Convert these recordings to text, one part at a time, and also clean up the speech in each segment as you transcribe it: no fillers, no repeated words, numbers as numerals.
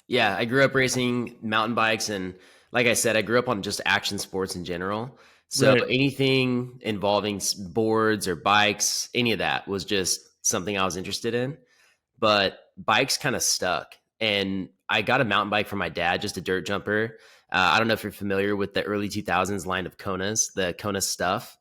Yeah, I grew up racing mountain bikes, and like I said, I grew up on just action sports in general. So Right. anything involving boards or bikes, any of that was just something I was interested in. But bikes kind of stuck. And I got a mountain bike from my dad, just a dirt jumper. I don't know if you're familiar with the early 2000s line of Konas, the Kona stuff.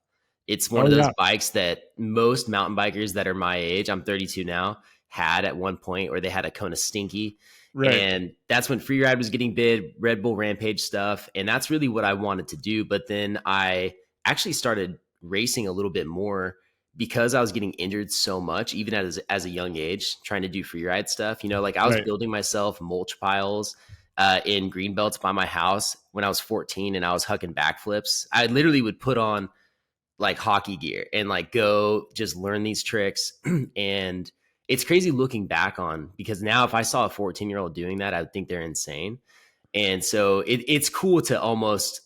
It's one Oh of those yeah. bikes that most mountain bikers that are my age, I'm 32 now, had at one point, or they had a Kona Stinky. Right. And that's when Freeride was getting big, Red Bull Rampage stuff. And that's really what I wanted to do. But then I actually started racing a little bit more because I was getting injured so much, even as a young age, trying to do free ride stuff. Like I was Right. building myself mulch piles in green belts by my house when I was 14, and I was hucking backflips. I literally would put on like hockey gear and like go just learn these tricks. And it's crazy looking back on, because now if I saw a 14-year-old doing that, I would think they're insane. And so it's cool to almost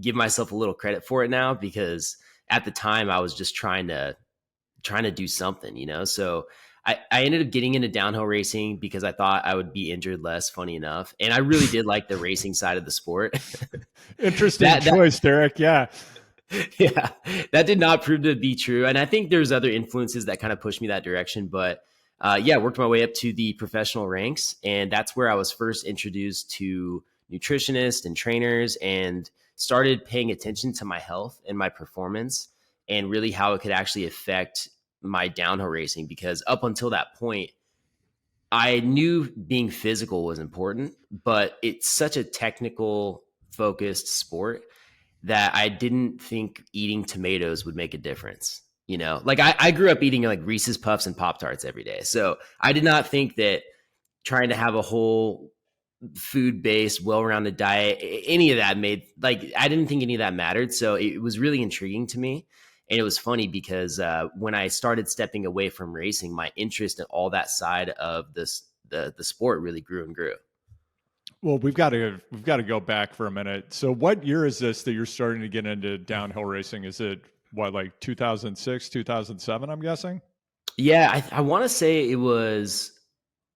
give myself a little credit for it now, because at the time I was just trying to do something. So I ended up getting into downhill racing because I thought I would be injured less, funny enough. And I really did like the racing side of the sport. Interesting that choice, Derek. Yeah. yeah, that did not prove to be true. And I think there's other influences that kind of pushed me that direction. But yeah, worked my way up to the professional ranks. And that's where I was first introduced to nutritionists and trainers, and started paying attention to my health and my performance, and really how it could actually affect my downhill racing. Because up until that point, I knew being physical was important, but it's such a technical focused sport that I didn't think eating tomatoes would make a difference. Like I grew up eating like Reese's Puffs and Pop Tarts every day. So I did not think that trying to have a whole food based, well rounded diet, any of that made, like, I didn't think any of that mattered. So it was really intriguing to me. And it was funny because when I started stepping away from racing, my interest in all that side of the sport really grew and grew. Well, we've got to go back for a minute. So, what year is this that you're starting to get into downhill racing? Is it what, like 2006, 2007? I'm guessing. Yeah, I want to say it was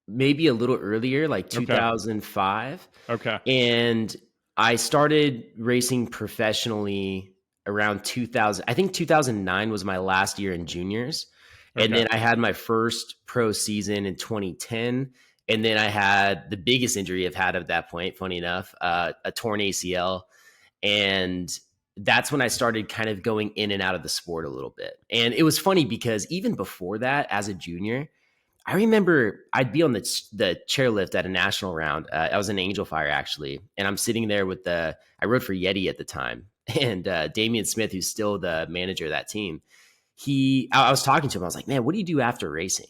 maybe a little earlier, like Okay. 2005. Okay. And I started racing professionally around 2000. I think 2009 was my last year in juniors. And Okay. then I had my first pro season in 2010. And then I had the biggest injury I've had at that point, funny enough, a torn ACL. And that's when I started kind of going in and out of the sport a little bit. And it was funny because even before that, as a junior, I remember I'd be on the chairlift at a national round. I was in Angel Fire actually, and I'm sitting there with I rode for Yeti at the time, and Damian Smith, who's still the manager of that team. I was talking to him. I was like, "Man, what do you do after racing?"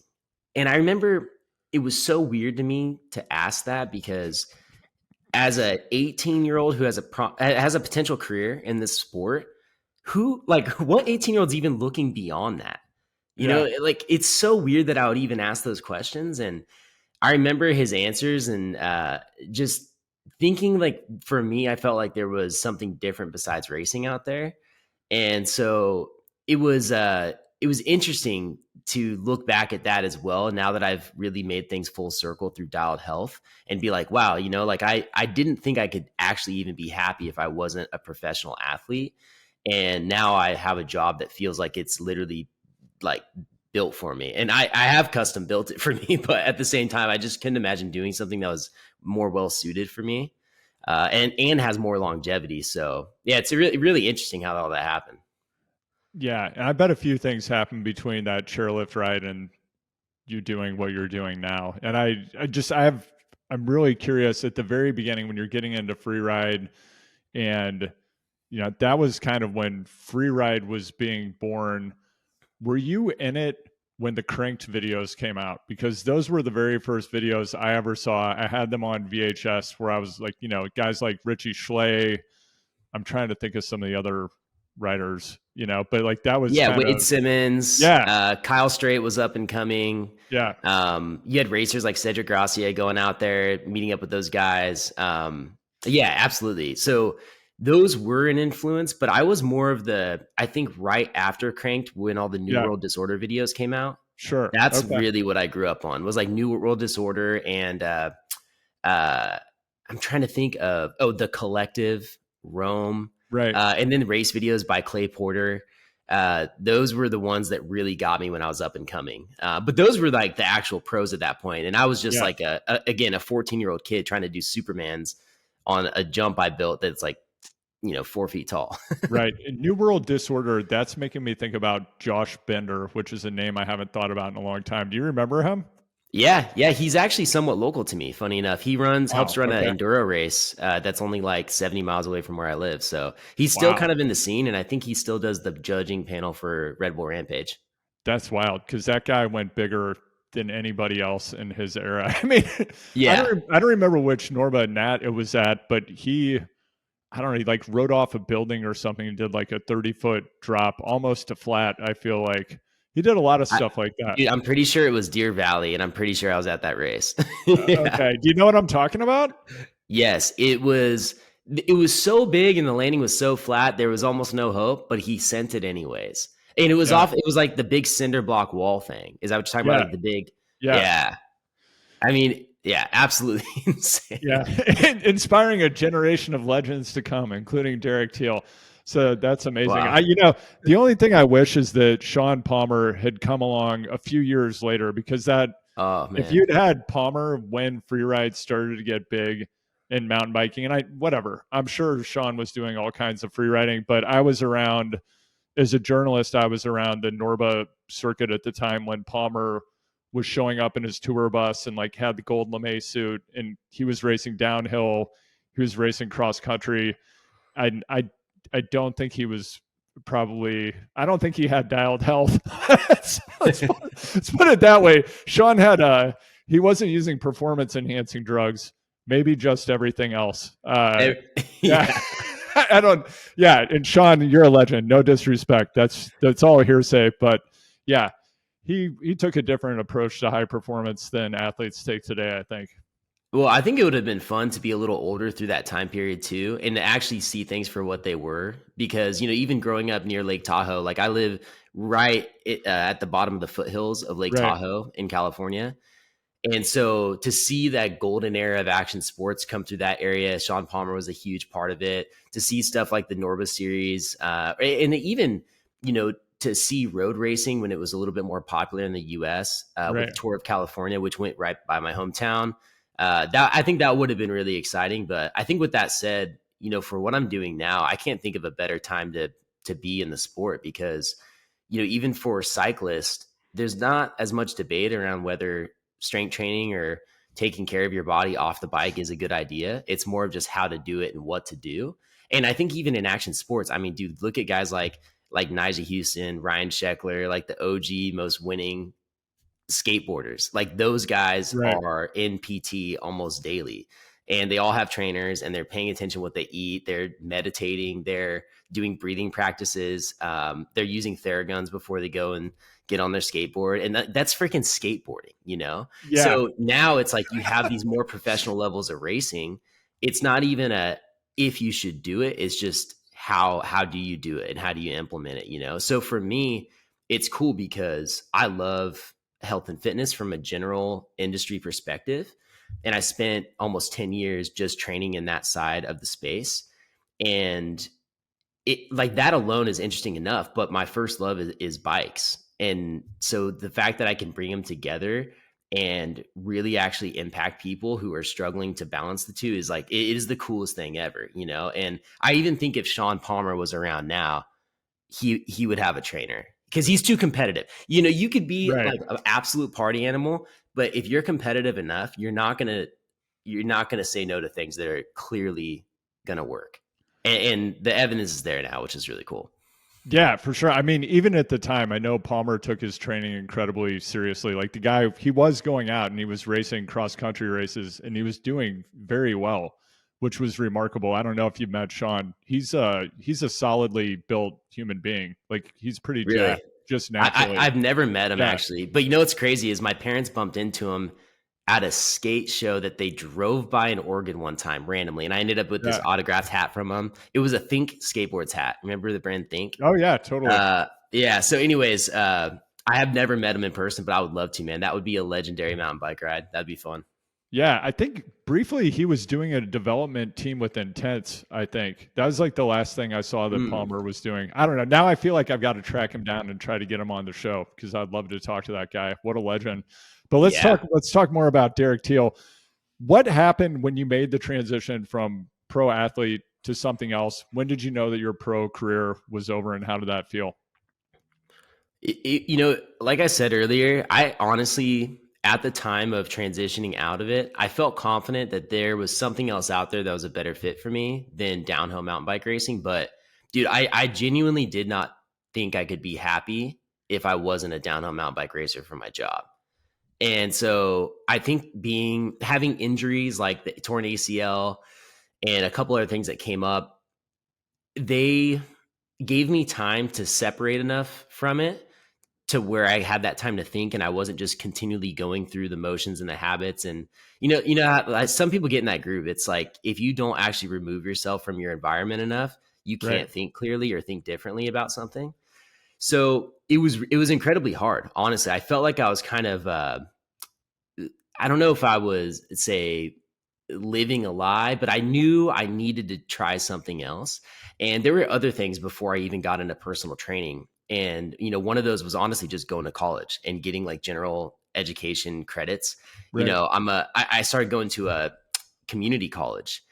And I remember it was so weird to me to ask that, because as a 18-year-old who has a potential career in this sport, who, like, what 18-year-old's even looking beyond that? Yeah. Like, it's so weird that I would even ask those questions. And I remember his answers, and just thinking, like, for me, I felt like there was something different besides racing out there. And so it was interesting to look back at that as well, now that I've really made things full circle through Dialed Health, and be like, wow, like I didn't think I could actually even be happy if I wasn't a professional athlete. And now I have a job that feels like it's literally like built for me. And I have custom built it for me, but at the same time, I just couldn't imagine doing something that was more well suited for me, and has more longevity. So yeah, it's really, really interesting how all that happened. Yeah. And I bet a few things happened between that chairlift ride and you doing what you're doing now. And I'm really curious at the very beginning when you're getting into free ride, and that was kind of when free ride was being born. Were you in it when the cranked videos came out? Because those were the very first videos I ever saw. I had them on VHS where I was like, guys like Richie Schley. I'm trying to think of some of the other writers, but like that was Yeah, kind Wade of, Simmons, yeah, Kyle Strait was up and coming. yeah, You had racers like Cedric Gracia going out there, meeting up with those guys. Yeah, absolutely. So those were an influence, but I was more of I think right after Cranked, when all the New yeah, World Disorder videos came out. sure. That's Okay. really what I grew up on, was like New World Disorder, and uh, I'm trying to think of, the Collective, Rome, Right. and then race videos by Clay Porter. Those were the ones that really got me when I was up and coming. But those were like the actual pros at that point, and I was just Yeah. like again a 14-year-old kid trying to do Supermans on a jump I built that's like 4 feet tall. Right. In New World Disorder, that's making me think about Josh Bender, which is a name I haven't thought about in a long time. Do you remember him? Yeah, he's actually somewhat local to me. Funny enough, he helps Wow. run an Okay. enduro race that's only like 70 miles away from where I live. So he's still kind Wow. of in the scene, and I think he still does the judging panel for Red Bull Rampage. That's wild because that guy went bigger than anybody else in his era. I mean, Yeah, I don't remember which Norma Nat it was at, but I don't know, he like rode off a building or something and did like a 30-foot drop almost to flat. I feel like he did a lot of I, stuff like that. dude, I'm pretty sure it was Deer Valley, and I'm pretty sure I was at that race. Yeah. Okay. Do you know what I'm talking about? Yes, it was. It was so big, and the landing was so flat. There was almost no hope, but he sent it anyways. And it was Yeah. off. It was like the big cinder block wall thing. Is that what you're talking about? Yeah. Like the big. Yeah. Yeah. I mean, yeah, absolutely Yeah. insane. Inspiring a generation of legends to come, including Derek Teel. So that's amazing. Wow. The only thing I wish is that Sean Palmer had come along a few years later because that Oh if man. you'd had Palmer when free rides started to get big in mountain biking, and whatever, I'm sure Sean was doing all kinds of free riding, but I was around as a journalist, I was around the Norba circuit at the time when Palmer was showing up in his tour bus and like had the gold lame suit, and he was racing downhill, he was racing cross country. I I I don't think he was probably I don't think he had dialed health. Let's put it that way. Sean had he wasn't using performance enhancing drugs, maybe just everything else. Yeah. Yeah. I don't yeah, and Sean, you're a legend. No disrespect. That's all hearsay, but yeah, he took a different approach to high performance than athletes take today, I think. Well, I think it would have been fun to be a little older through that time period too, and to actually see things for what they were. Because even growing up near Lake Tahoe, like I live right at the bottom of the foothills of Lake Right. Tahoe in California, and so to see that golden era of action sports come through that area, Sean Palmer was a huge part of it. To see stuff like the Norba series, and even to see road racing when it was a little bit more popular in the U.S. With Right. the Tour of California, which went right by my hometown. That I think that would have been really exciting. But I think with that said, for what I'm doing now, I can't think of a better time to be in the sport because even for cyclists, there's not as much debate around whether strength training or taking care of your body off the bike is a good idea. It's more of just how to do it and what to do. And I think even in action sports, I mean, dude, look at guys like Nyjah Houston, Ryan Sheckler, like the OG most winning skateboarders. Like those guys Right. are in PT almost daily, and they all have trainers, and they're paying attention to what they eat. They're meditating. They're doing breathing practices. They're using Theraguns before they go and get on their skateboard, and that's freaking skateboarding. Yeah. So now it's like you have these more professional levels of racing. It's not even a if you should do it. It's just how do you do it and how do you implement it. So for me, it's cool because I love health and fitness from a general industry perspective. And I spent almost 10 years just training in that side of the space. And it like that alone is interesting enough. But my first love is bikes. And so the fact that I can bring them together and really actually impact people who are struggling to balance the two is like, it is the coolest thing ever. And I even think if Sean Palmer was around now, he would have a trainer because he's too competitive. You could be Right. like an absolute party animal, but if you're competitive enough, you're not gonna say no to things that are clearly gonna work. And the evidence is there now, which is really cool. Yeah, for sure. I mean, even at the time, I know Palmer took his training incredibly seriously. Like the guy, he was going out and he was racing cross country races and he was doing very well, which was remarkable. I don't know if you met Sean. He's a solidly built human being. Like he's pretty Really, jacked just I, naturally. I've never met him Yeah. actually, but what's crazy is my parents bumped into him at a skate show that they drove by in Oregon one time randomly, and I ended up with this Yeah. autographed hat from him. It was a Think Skateboards hat. Remember the brand Think? Oh yeah, totally. Yeah. So, anyways, I have never met him in person, but I would love to, man. That would be a legendary mountain bike ride. That'd be fun. Yeah, I think briefly he was doing a development team with Intense. I think that was like the last thing I saw that Mm, Palmer was doing. I don't know. Now I feel like I've got to track him down and try to get him on the show because I'd love to talk to that guy. What a legend. But let's talk. yeah. Let's talk more about Derek Teel. What happened when you made the transition from pro athlete to something else? When did you know that your pro career was over, and how did that feel? Like I said earlier, I honestly, at the time of transitioning out of it, I felt confident that there was something else out there that was a better fit for me than downhill mountain bike racing. But dude, I genuinely did not think I could be happy if I wasn't a downhill mountain bike racer for my job. And so I think having injuries like the torn ACL and a couple other things that came up, they gave me time to separate enough from it to where I had that time to think and I wasn't just continually going through the motions and the habits. And some people get in that groove. It's like if you don't actually remove yourself from your environment enough, you Right. can't think clearly or think differently about something. So it was incredibly hard. Honestly, I felt like I was kind of I don't know if I was, say, living a lie, but I knew I needed to try something else. And there were other things before I even got into personal training. And, one of those was honestly just going to college and getting like general education credits. Right. I started going to a community college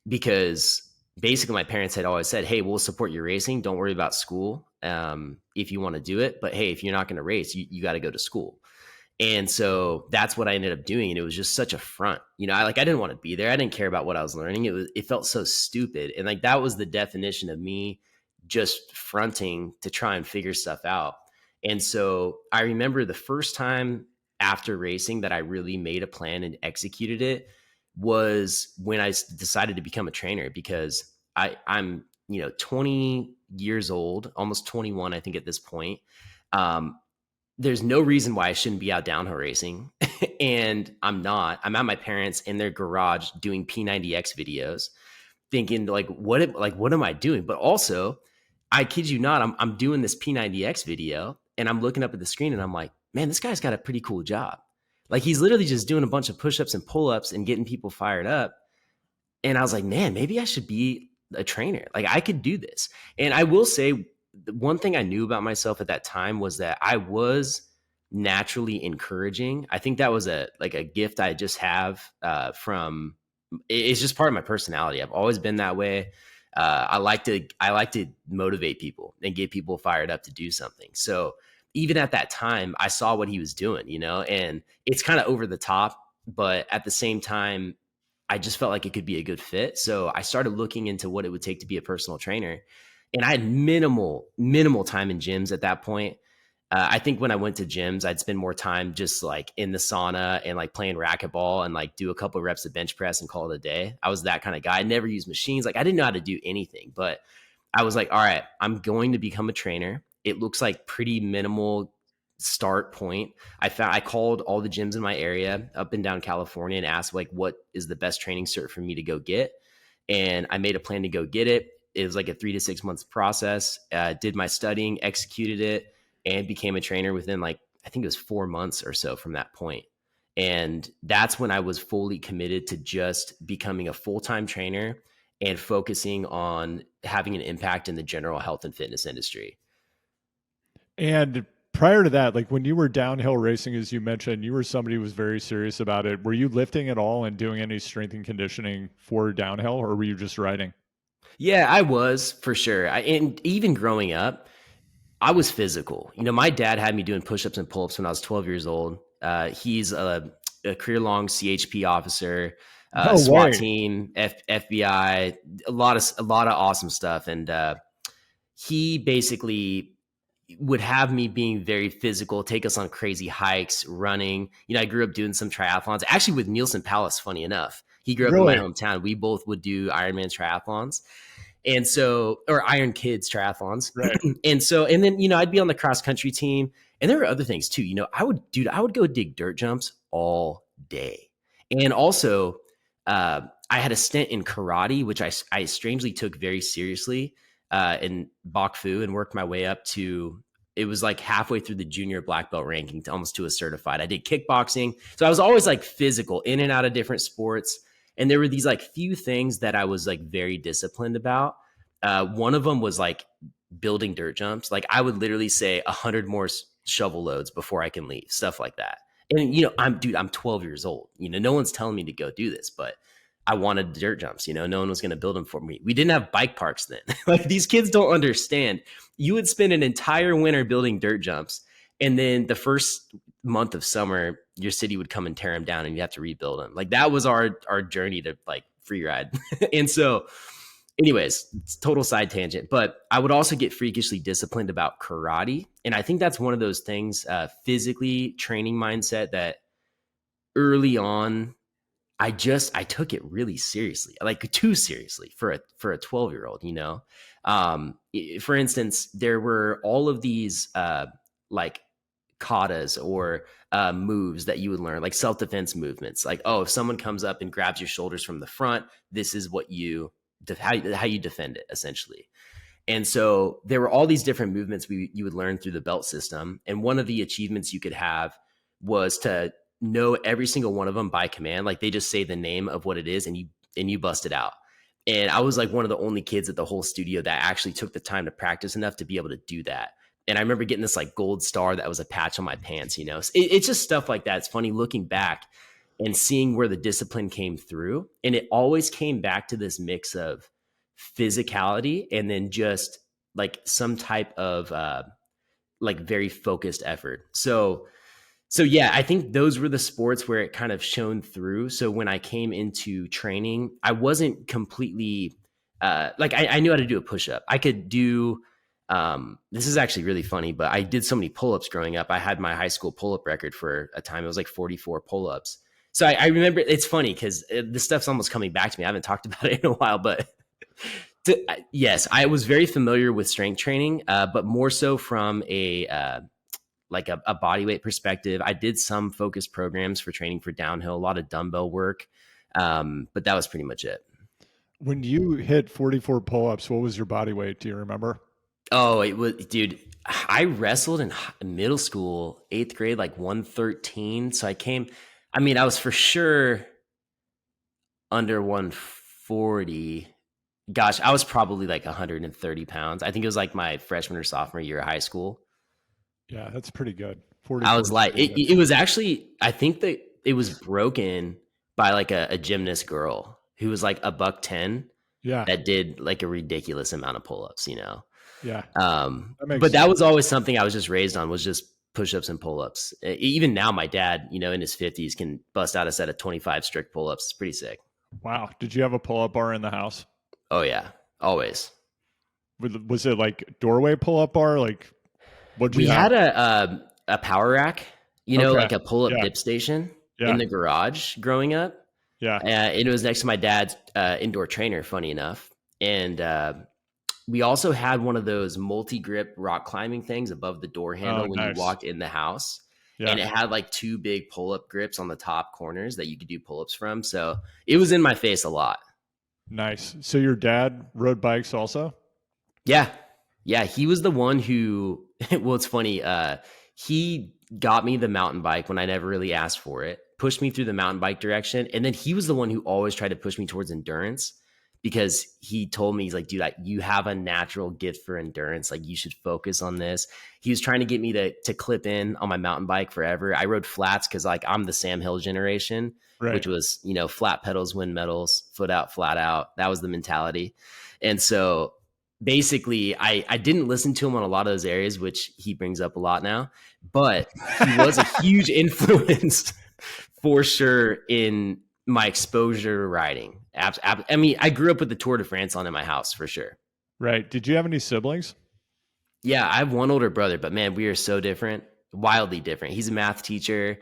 because basically my parents had always said, "Hey, we'll support your racing. Don't worry about school if you want to do it. But hey, if you're not going to race, you got to go to school." And so that's what I ended up doing. And it was just such a front. I didn't want to be there. I didn't care about what I was learning. It felt so stupid. And like that was the definition of me just fronting to try and figure stuff out. And so I remember the first time after racing that I really made a plan and executed it was when I decided to become a trainer because I'm 20 years old, almost 21, I think at this point. Um, there's no reason why I shouldn't be out downhill racing. And I'm not. I'm at my parents in their garage doing P90X videos, thinking what am I doing? But also, I kid you not, I'm doing this P90X video and I'm looking up at the screen and I'm like, man, this guy's got a pretty cool job. Like he's literally just doing a bunch of push-ups and pull-ups and getting people fired up. And I was like, man, maybe I should be a trainer. Like I could do this. And I will say, the one thing I knew about myself at that time was that I was naturally encouraging. I think that was a gift I just have from. It's just part of my personality. I've always been that way. I like to motivate people and get people fired up to do something. So even at that time, I saw what he was doing, and it's kind of over the top, but at the same time, I just felt like it could be a good fit. So I started looking into what it would take to be a personal trainer. And I had minimal time in gyms at that point. I think when I went to gyms, I'd spend more time just like in the sauna and like playing racquetball and like do a couple of reps of bench press and call it a day. I was that kind of guy. I never used machines. Like I didn't know how to do anything, but I was like, all right, I'm going to become a trainer. It looks like pretty minimal start point. I called all the gyms in my area up and down California and asked like what is the best training cert for me to go get. And I made a plan to go get it. It was like a 3 to 6 months process. Did my studying, executed it, and became a trainer within like I think it was 4 months or so from that point. And that's when I was fully committed to just becoming a full-time trainer and focusing on having an impact in the general health and fitness industry. And prior to that, like when you were downhill racing, as you mentioned, you were somebody who was very serious about it. Were you lifting at all and doing any strength and conditioning for downhill, or were you just riding? Yeah, I was for sure. And even growing up, I was physical. My dad had me doing push-ups and pull-ups when I was 12 years old. He's a career-long CHP officer, No SWAT way. team, FBI, a lot of awesome stuff. And he basically would have me being very physical, take us on crazy hikes, running. I grew up doing some triathlons, actually with Nielsen Palace, funny enough. He grew up in my Really? hometown. We both would do Ironman triathlons. And so, or Iron Kids triathlons. Right. And then, I'd be on the cross country team. And there were other things too. I would go dig dirt jumps all day. And also, I had a stint in karate, which I strangely took very seriously in Bok Fu and worked my way up to. it was like halfway through the junior black belt ranking to almost to a certified. I did kickboxing. So I was always like physical in and out of different sports. And there were these like few things that I was like very disciplined about. One of them was like building dirt jumps. Like I would literally say 100 more shovel loads before I can leave, stuff like that. And, I'm 12 years old. No one's telling me to go do this, but I wanted dirt jumps. No one was going to build them for me. We didn't have bike parks then. Like these kids don't understand. You would spend an entire winter building dirt jumps. And then the first month of summer, your city would come and tear them down and you have to rebuild them. Like that was our journey to like free ride. And so anyways, it's total side tangent, but I would also get freakishly disciplined about karate. And I think that's one of those things, physically training mindset that early on, I took it really seriously, like too seriously for a 12-year-old, for instance, there were all of these, like katas or moves that you would learn, like self-defense movements. Like, oh, if someone comes up and grabs your shoulders from the front, this is what how you defend it, essentially. And so there were all these different movements you would learn through the belt system. And one of the achievements you could have was to know every single one of them by command. Like they just say the name of what it is and you bust it out. And I was like one of the only kids at the whole studio that actually took the time to practice enough to be able to do that. And I remember getting this like gold star that was a patch on my pants, it's just stuff like that. It's funny looking back and seeing where the discipline came through. And it always came back to this mix of physicality and then just like some type of like very focused effort. So yeah, I think those were the sports where it kind of shone through. So when I came into training, I wasn't completely like I knew how to do a push-up. I could do this is actually really funny, but I did so many pull-ups growing up. I had my high school pull-up record for a time. It was like 44 pull-ups. So I remember, it's funny because this stuff's almost coming back to me. I haven't talked about it in a while, but yes, I was very familiar with strength training, but more so from a like a body weight perspective. I did some focused programs for training for downhill, a lot of dumbbell work, but that was pretty much it. When you hit 44 pull-ups, what was your body weight? Do you remember? Oh, it was, dude. I wrestled in middle school, 8th grade, like 113. So I was for sure under 140. Gosh, I was probably like 130 pounds. I think it was like my freshman or sophomore year of high school. Yeah, that's pretty good. I was like, it was actually, I think that it was broken by like a gymnast girl who was like $110. Yeah. That did like a ridiculous amount of pull-ups, Yeah. But that was always something I was just raised on, was just push-ups and pull-ups. Even now, my dad, in his 50s can bust out a set of 25 strict pull-ups. It's pretty sick. Wow. Did you have a pull-up bar in the house? Oh yeah, always. Was it like doorway pull-up bar? Like what we had a power rack, Okay. like a pull-up dip station in the garage growing up. Yeah. It was next to my dad's indoor trainer, funny enough. And we also had one of those multi-grip rock climbing things above the door handle when nice. you walked in the house. Yeah. And it had like 2 big pull-up grips on the top corners that you could do pull-ups from. So it was in my face a lot. Nice. So your dad rode bikes also? Yeah. Yeah. He was the one who, well, it's funny. He got me the mountain bike when I never really asked for it, pushed me through the mountain bike direction. And then he was the one who always tried to push me towards endurance, because he told me, he's like, dude, you have a natural gift for endurance. Like you should focus on this. He was trying to get me to clip in on my mountain bike forever. I rode flats because like I'm the Sam Hill generation, which was, flat pedals, win medals, foot out, flat out. That was the mentality. And so basically I didn't listen to him on a lot of those areas, which he brings up a lot now, but he was a huge influence for sure in my exposure to riding. I mean, I grew up with the Tour de France on in my house for sure. Right. Did you have any siblings? Yeah, I have one older brother, but man, we are so different, wildly different. He's a math teacher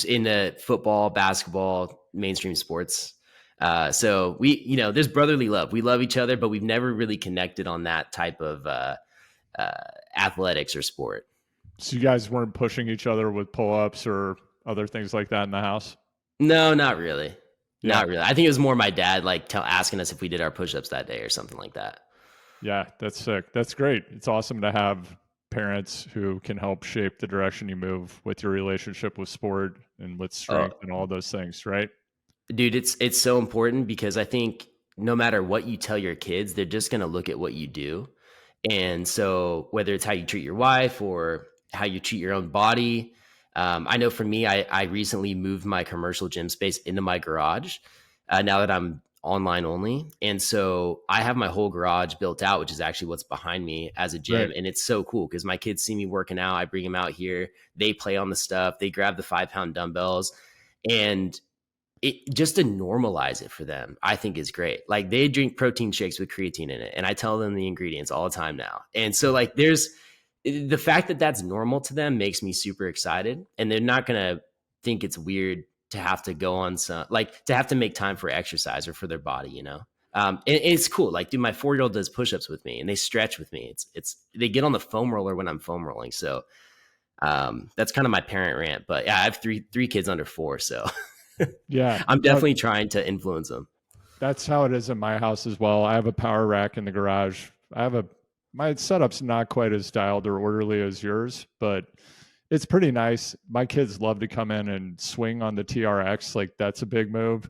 into football, basketball, mainstream sports. So we, there's brotherly love. We love each other, but we've never really connected on that type of athletics or sport. So you guys weren't pushing each other with pull-ups or other things like that in the house? No, not really. Yeah. Not really. I think it was more my dad asking us if we did our push-ups that day or something like that. Yeah, that's sick. That's great. It's awesome to have parents who can help shape the direction you move with your relationship with sport and with Oh, strength and all those things, right? dude, it's so important because I think no matter what you tell your kids, they're just gonna look at what you do. And so whether it's how you treat your wife or how you treat your own body, I know for me, I recently moved my commercial gym space into my garage now that I'm online only. And so I have my whole garage built out, which is actually what's behind me as a Right. gym. And it's so cool because my kids see me working out. I bring them out here. They play on the stuff. They grab the 5 pound dumbbells. And it just to normalize it for them, I think is great. Like they drink protein shakes with creatine in it, and I tell them the ingredients all the time now. And so like there's the fact that that's normal to them makes me super excited, and they're not gonna think it's weird to have to go on some like to have to make time for exercise or for their body, you know. And it's cool. Like, dude, my 4 year old does push-ups with me and they stretch with me. It's they get on the foam roller when I'm foam rolling. So that's kind of my parent rant. But yeah, I have three kids under 4, so Yeah. I'm No, definitely trying to influence them. that's how it is in my house as well. I have a power rack in the garage. My setup's not quite as dialed or orderly as yours, but it's pretty nice. My kids love to come in and swing on the TRX. Like that's a big move.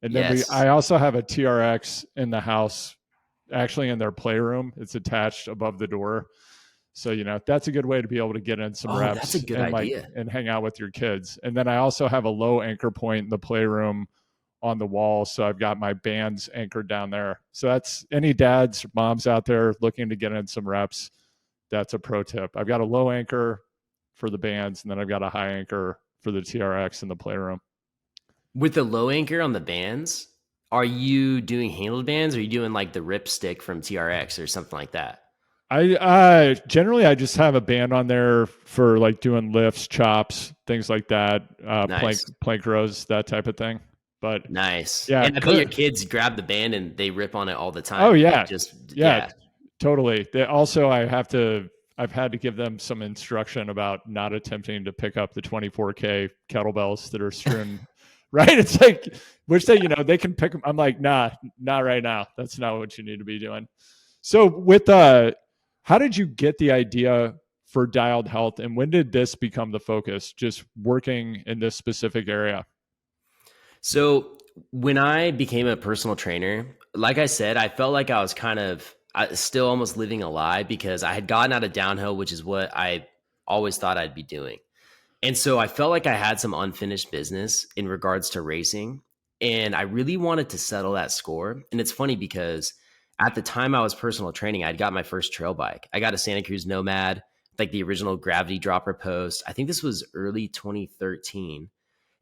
And then Yes. I also have a TRX in the house, actually in their playroom. It's attached above the door. So, that's a good way to be able to get in some Oh, that's a reps good and idea. hang out with your kids. And then I also have a low anchor point in the playroom on the wall. So I've got my bands anchored down there. So that's any dads, moms out there looking to get in some reps. That's a pro tip. I've got a low anchor for the bands, and then I've got a high anchor for the TRX in the playroom. With the low anchor on the bands, are you doing handled bands or are you doing like the rip stick from TRX or something like that? I generally I just have a band on there for like doing lifts, chops, things like that, Nice. plank rows, that type of thing. But Nice. yeah, And I bet your kids grab the band and they rip on it all the oh time. Like yeah, just yeah, yeah. totally. I've had to give them some instruction about not attempting to pick up the 24K kettlebells that are strewn. Right? It's like, which they can pick them. I'm like, nah, not right now. That's not what you need to be doing. So how did you get the idea for Dialed Health, and when did this become the focus? Just working in this specific area. So when I became a personal trainer, like I said, I felt like I was kind of still almost living a lie because I had gotten out of downhill, which is what I always thought I'd be doing. And so I felt like I had some unfinished business in regards to racing. And I really wanted to settle that score. And it's funny because at the time I was personal training, I'd got my first trail bike. I got a Santa Cruz Nomad, like the original gravity dropper post. I think this was early 2013.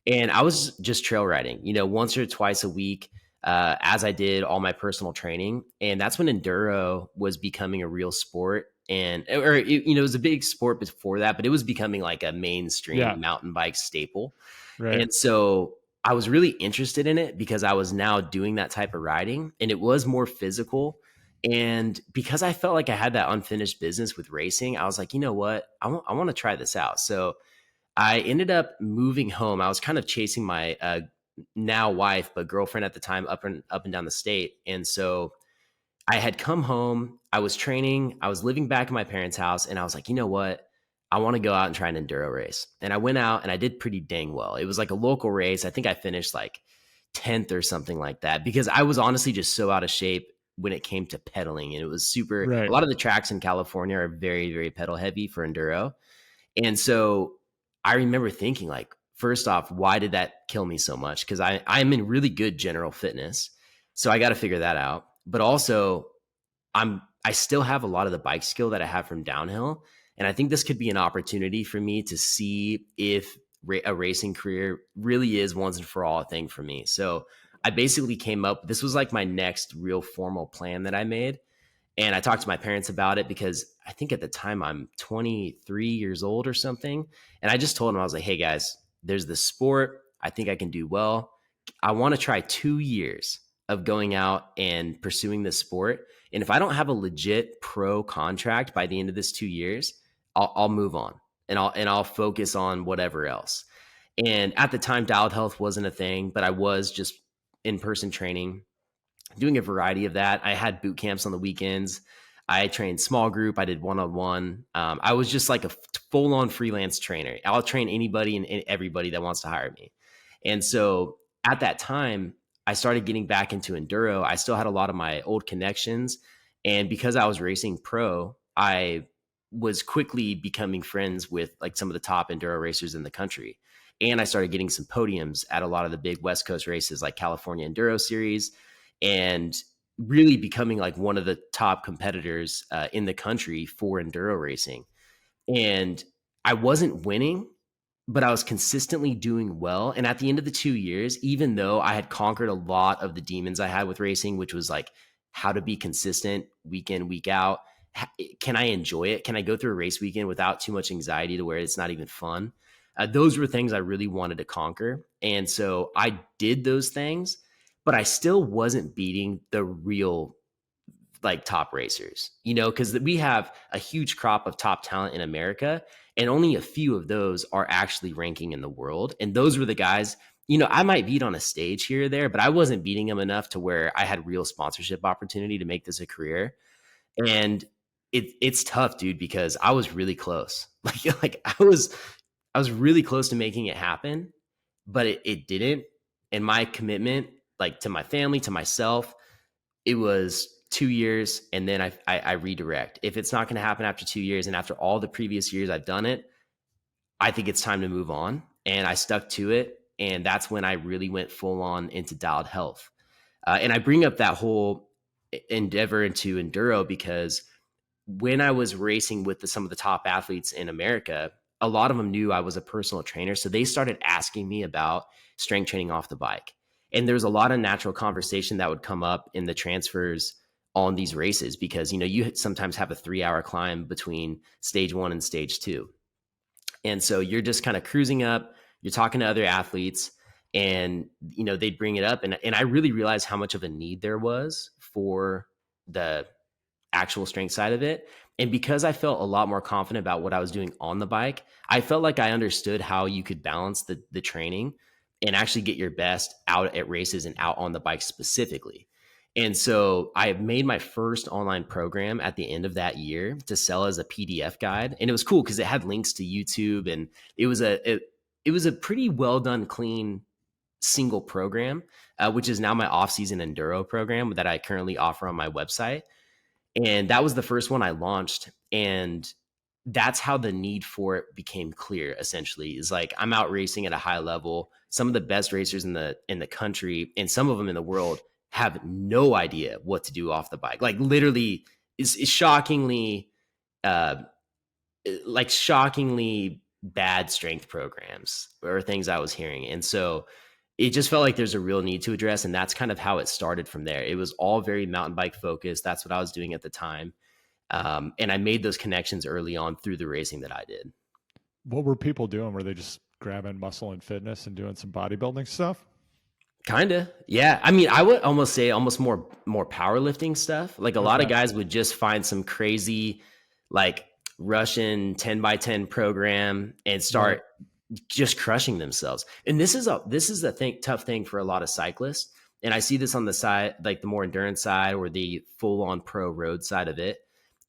And I was just trail riding, once or twice a week as I did all my personal training. And that's when enduro was becoming a real sport. It was a big sport before that, but it was becoming like a Yeah, mainstream mountain bike staple. right. And so I was really interested in it because I was now doing that type of riding and it was more physical. And because I felt like I had that unfinished business with racing, I was like, you know what? I want to try this out. So I ended up moving home. I was kind of chasing my now wife, but girlfriend at the time up and down the state. And so I had come home, I was training, I was living back in my parents' house, and I was like, you know what? I want to go out and try an enduro race. And I went out and I did pretty dang well. It was like a local race. I think I finished like 10th or something like that because I was honestly just so out of shape when it came to pedaling. And it was a Right. lot of the tracks in California are very, very pedal heavy for enduro. And so I remember thinking, like, first off, why did that kill me so much? Because I'm in really good general fitness. So I got to figure that out. But also, I still have a lot of the bike skill that I have from downhill. And I think this could be an opportunity for me to see if a racing career really is once and for all a thing for me. So I basically came up, this was like my next real formal plan that I made. And I talked to my parents about it because I think at the time I'm 23 years old or something. And I just told them, I was like, hey guys, there's this sport. I think I can do well. I want to try 2 years of going out and pursuing this sport. And if I don't have a legit pro contract by the end of this 2 years, I'll move on and I'll focus on whatever else. And at the time, dialed health wasn't a thing, but I was just in person training doing a variety of that. I had boot camps on the weekends. I trained small group. I did one-on-one. I was just like a full-on freelance trainer. I'll train anybody and everybody that wants to hire me. And so at that time, I started getting back into enduro. I still had a lot of my old connections. And because I was racing pro, I was quickly becoming friends with like some of the top enduro racers in the country. And I started getting some podiums at a lot of the big West Coast races like California Enduro Series, and really becoming like one of the top competitors in the country for enduro racing. And I wasn't winning, but I was consistently doing well. And at the end of the 2 years, even though I had conquered a lot of the demons I had with racing, which was like how to be consistent week in, week out. Can I enjoy it? Can I go through a race weekend without too much anxiety to where it's not even fun? Those were things I really wanted to conquer. And so I did those things, but I still wasn't beating the real like top racers, because we have a huge crop of top talent in America, and only a few of those are actually ranking in the world. And those were the guys, I might beat on a stage here or there, but I wasn't beating them enough to where I had real sponsorship opportunity to make this a career. And it's tough, dude, because I was really close. Like I was really close to making it happen, but it didn't. And my commitment, like to my family, to myself, it was 2 years, and then I redirect. If it's not going to happen after 2 years, and after all the previous years I've done it, I think it's time to move on. And I stuck to it, and that's when I really went full on into dialed health. And I bring up that whole endeavor into enduro because when I was racing with some of the top athletes in America, a lot of them knew I was a personal trainer. So they started asking me about strength training off the bike. And there's a lot of natural conversation that would come up in the transfers on these races because, you sometimes have a 3-hour climb between stage 1 and stage 2. And so you're just kind of cruising up, you're talking to other athletes, and, they'd bring it up. And I really realized how much of a need there was for the actual strength side of it. And because I felt a lot more confident about what I was doing on the bike, I felt like I understood how you could balance the training and actually get your best out at races and out on the bike specifically. And so I made my first online program at the end of that year to sell as a PDF guide. And it was cool because it had links to YouTube, and it was a pretty well done, clean single program, which is now my off-season enduro program that I currently offer on my website. And that was the first one I launched. And that's how the need for it became clear, essentially, is like I'm out racing at a high level. Some of the best racers in the country and some of them in the world have no idea what to do off the bike. Like literally is shockingly uh shockingly bad strength programs or things I was hearing. And so it just felt like there's a real need to address. And that's kind of how it started from there. It was all very mountain bike focused. That's what I was doing at the time. And I made those connections early on through the racing that I did. What were people doing? Were they just grabbing muscle and fitness and doing some bodybuilding stuff? Kinda. Yeah. I mean, I would almost say almost more powerlifting stuff. Like a lot of Okay. guys would just find some crazy like Russian 10 by 10 program and Right. start just crushing themselves. And this is a tough thing for a lot of cyclists. And I see this on the side, like the more endurance side or the full on pro road side of it,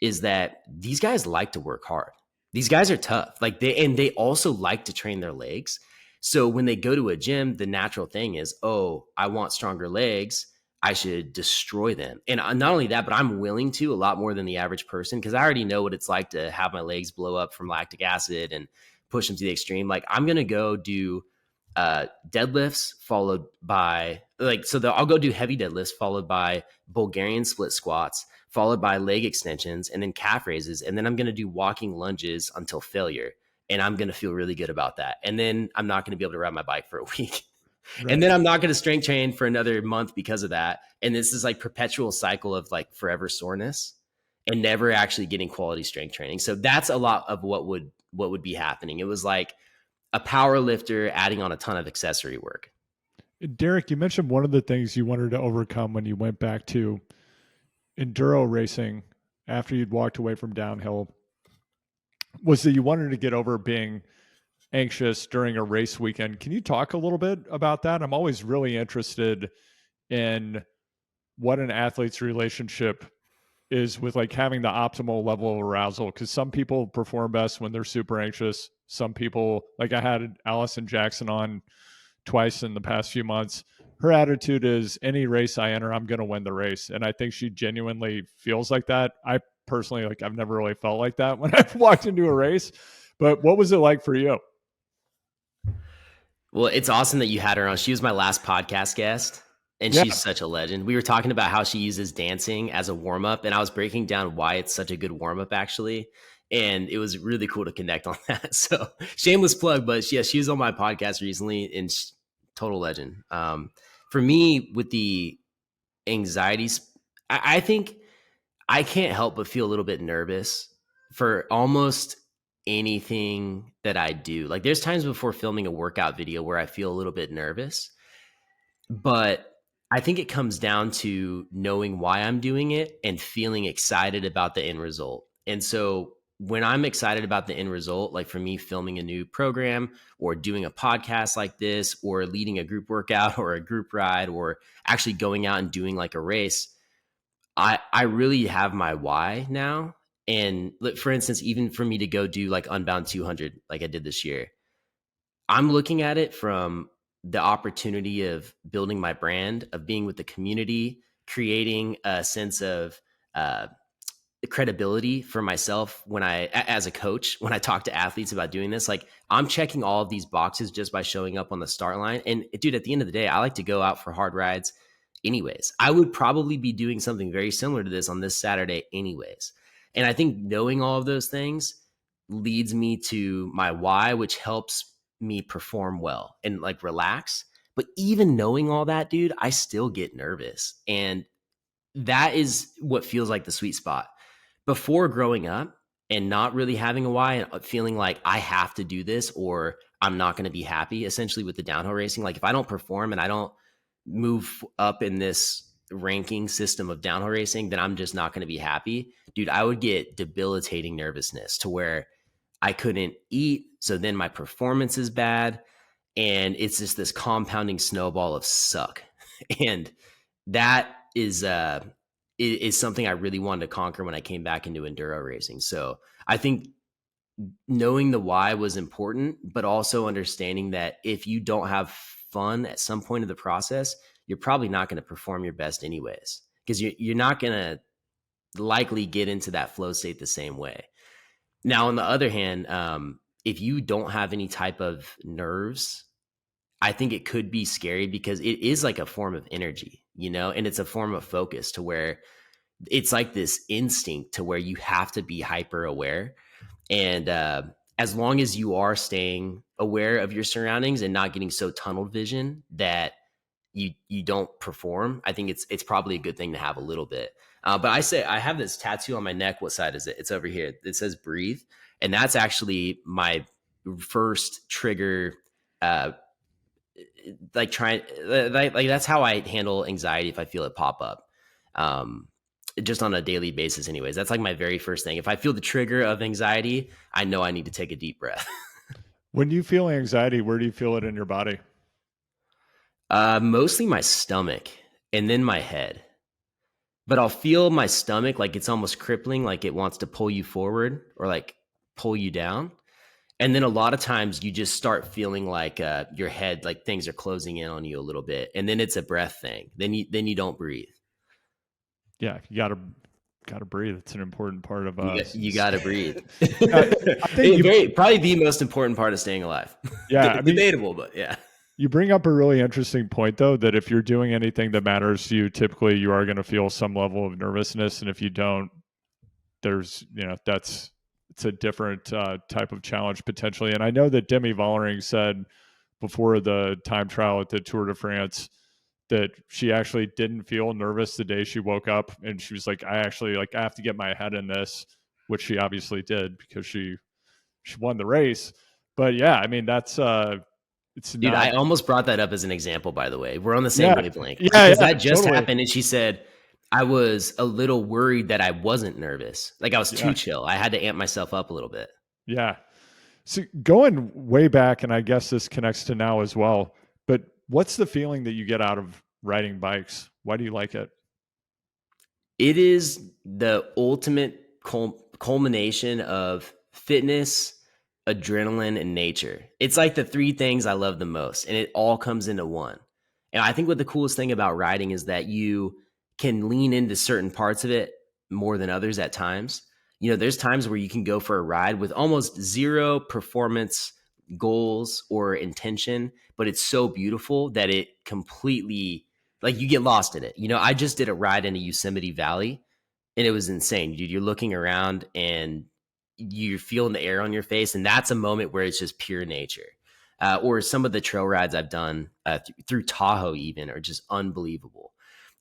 is that these guys like to work hard. These guys are tough. Like they also like to train their legs. So when they go to a gym, the natural thing is, oh, I want stronger legs. I should destroy them. And not only that, but I'm willing to a lot more than the average person because I already know what it's like to have my legs blow up from lactic acid and push them to the extreme. Like I'm gonna go do deadlifts followed by I'll go do heavy deadlifts followed by Bulgarian split squats followed by leg extensions and then calf raises, and then I'm gonna do walking lunges until failure, and I'm gonna feel really good about that. And then I'm not gonna be able to ride my bike for a week. And Right. then I'm not going to strength train for another month because of that. And this is like perpetual cycle of like forever soreness and never actually getting quality strength training. So that's a lot of what would be happening. It was like a power lifter adding on a ton of accessory work. Derek, you mentioned one of the things you wanted to overcome when you went back to enduro racing after you'd walked away from downhill was that you wanted to get over being anxious during a race weekend. Can you talk a little bit about that? I'm always really interested in what an athlete's relationship is with like having the optimal level of arousal, because some people perform best when they're super anxious. Some people, like I had Allison Jackson on twice in the past few months. Her attitude is any race I enter, I'm going to win the race. And I think she genuinely feels like that. I personally, like, I've never really felt like that when I've walked into a race. But what was it like for you? Well, it's awesome that you had her on. She was my last podcast guest, and Yeah. she's such a legend. We were talking about how she uses dancing as a warm up, and I was breaking down why it's such a good warm up, actually. And it was really cool to connect on that. So, shameless plug, but she was on my podcast recently, and total legend. For me, with the anxieties, I think I can't help but feel a little bit nervous for almost anything that I do. Like there's times before filming a workout video where I feel a little bit nervous, but I think it comes down to knowing why I'm doing it and feeling excited about the end result. And so when I'm excited about the end result, like for me filming a new program or doing a podcast like this or leading a group workout or a group ride or actually going out and doing like a race, I really have my why now. And for instance, even for me to go do like Unbound 200, like I did this year, I'm looking at it from the opportunity of building my brand, of being with the community, creating a sense of uh, credibility for myself when as a coach, when I talk to athletes about doing this. Like I'm checking all of these boxes just by showing up on the start line. And dude, at the end of the day, I like to go out for hard rides anyways. I would probably be doing something very similar to this on this Saturday anyways. And I think knowing all of those things leads me to my why, which helps me perform well and like relax. But even knowing all that, dude, I still get nervous. And that is what feels like the sweet spot. Before growing up and not really having a why and feeling like I have to do this or I'm not going to be happy, essentially with the downhill racing. Like if I don't perform and I don't move up in this ranking system of downhill racing, then I'm just not going to be happy. Dude, I would get debilitating nervousness to where I couldn't eat. So then my performance is bad. And it's just this compounding snowball of suck. And that is something I really wanted to conquer when I came back into enduro racing. So I think knowing the why was important, but also understanding that if you don't have fun at some point of the process, you're probably not going to perform your best anyways, because you're not going to likely get into that flow state the same way. Now, on the other hand, if you don't have any type of nerves, I think it could be scary because it is like a form of energy, and it's a form of focus to where it's like this instinct to where you have to be hyper aware. And as long as you are staying aware of your surroundings and not getting so tunnel vision that you don't perform, I think it's probably a good thing to have a little bit. But I say I have this tattoo on my neck. What side is it? It's over here. It says breathe. And that's actually my first trigger, like trying like that's how I handle anxiety if I feel it pop up. Just on a daily basis anyways. That's like my very first thing. If I feel the trigger of anxiety, I know I need to take a deep breath. When you feel anxiety, where do you feel it in your body? Mostly my stomach and then my head. But I'll feel my stomach like it's almost crippling, like it wants to pull you forward or like pull you down. And then a lot of times you just start feeling like your head, like things are closing in on you a little bit. And then it's a breath thing. Then you don't breathe. Yeah, you gotta breathe. It's an important part of You got to breathe. I think Probably the most important part of staying alive. Yeah, I mean, debatable, but yeah. you bring up a really interesting point, though, that if you're doing anything that matters to you, typically you are going to feel some level of nervousness, and if you don't, there's it's a different type of challenge potentially. And I know that Demi Vollering said before the time trial at the Tour de France that she actually didn't feel nervous the day she woke up, and she was like, I have to get my head in this, which she obviously did because she won the race. But yeah, I mean, that's it's Dude, not. I almost brought that up as an example, by the way. We're on the same Yeah, wavelength yeah, because yeah, that just totally. happened. And she said, I was a little worried that I wasn't nervous. Like I was too Yeah, chill. I had to amp myself up a little bit. yeah. So going way back, and I guess this connects to now as well, but what's the feeling that you get out of riding bikes? Why do you like it? It is the ultimate culmination of fitness, adrenaline, and nature. It's like the three things I love the most, and it all comes into one. And I think what the coolest thing about riding is that you can lean into certain parts of it more than others at times. You know, there's times where you can go for a ride with almost zero performance goals or intention, but it's so beautiful that it completely, like, you get lost in it. You know, I just did a ride in a Yosemite Valley and it was insane, dude. You're looking around and you're feeling the air on your face, and that's a moment where it's just pure nature. Or some of the trail rides I've done through Tahoe even are just unbelievable.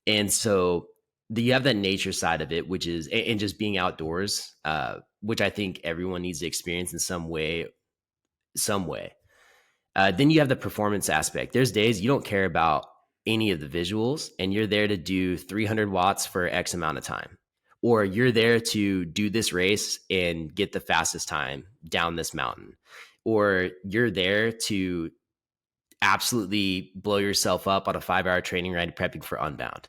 And so you have that nature side of it, which is, and just being outdoors, which I think everyone needs to experience in some way. Some way. Then you have the performance aspect. There's days you don't care about any of the visuals and you're there to do 300 watts for X amount of time. Or you're there to do this race and get the fastest time down this mountain. Or you're there to absolutely blow yourself up on a 5 hour training ride prepping for Unbound.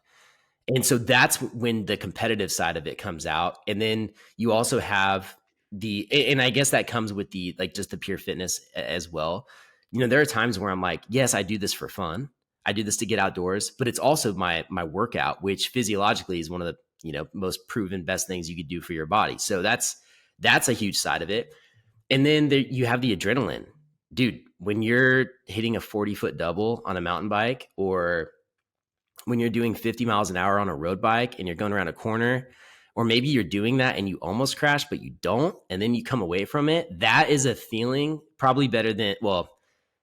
And so that's when the competitive side of it comes out. And then you also have and I guess that comes with the, like, just the pure fitness as well. You know, there are times where I'm like, yes, I do this for fun. I do this to get outdoors, but it's also my workout, which physiologically is one of the, you know, most proven best things you could do for your body. So that's a huge side of it. And then you have the adrenaline, dude. When you're hitting a 40-foot double on a mountain bike, or when you're doing 50 miles an hour on a road bike and you're going around a corner, or maybe you're doing that and you almost crash, but you don't, and then you come away from it, that is a feeling probably better than, well,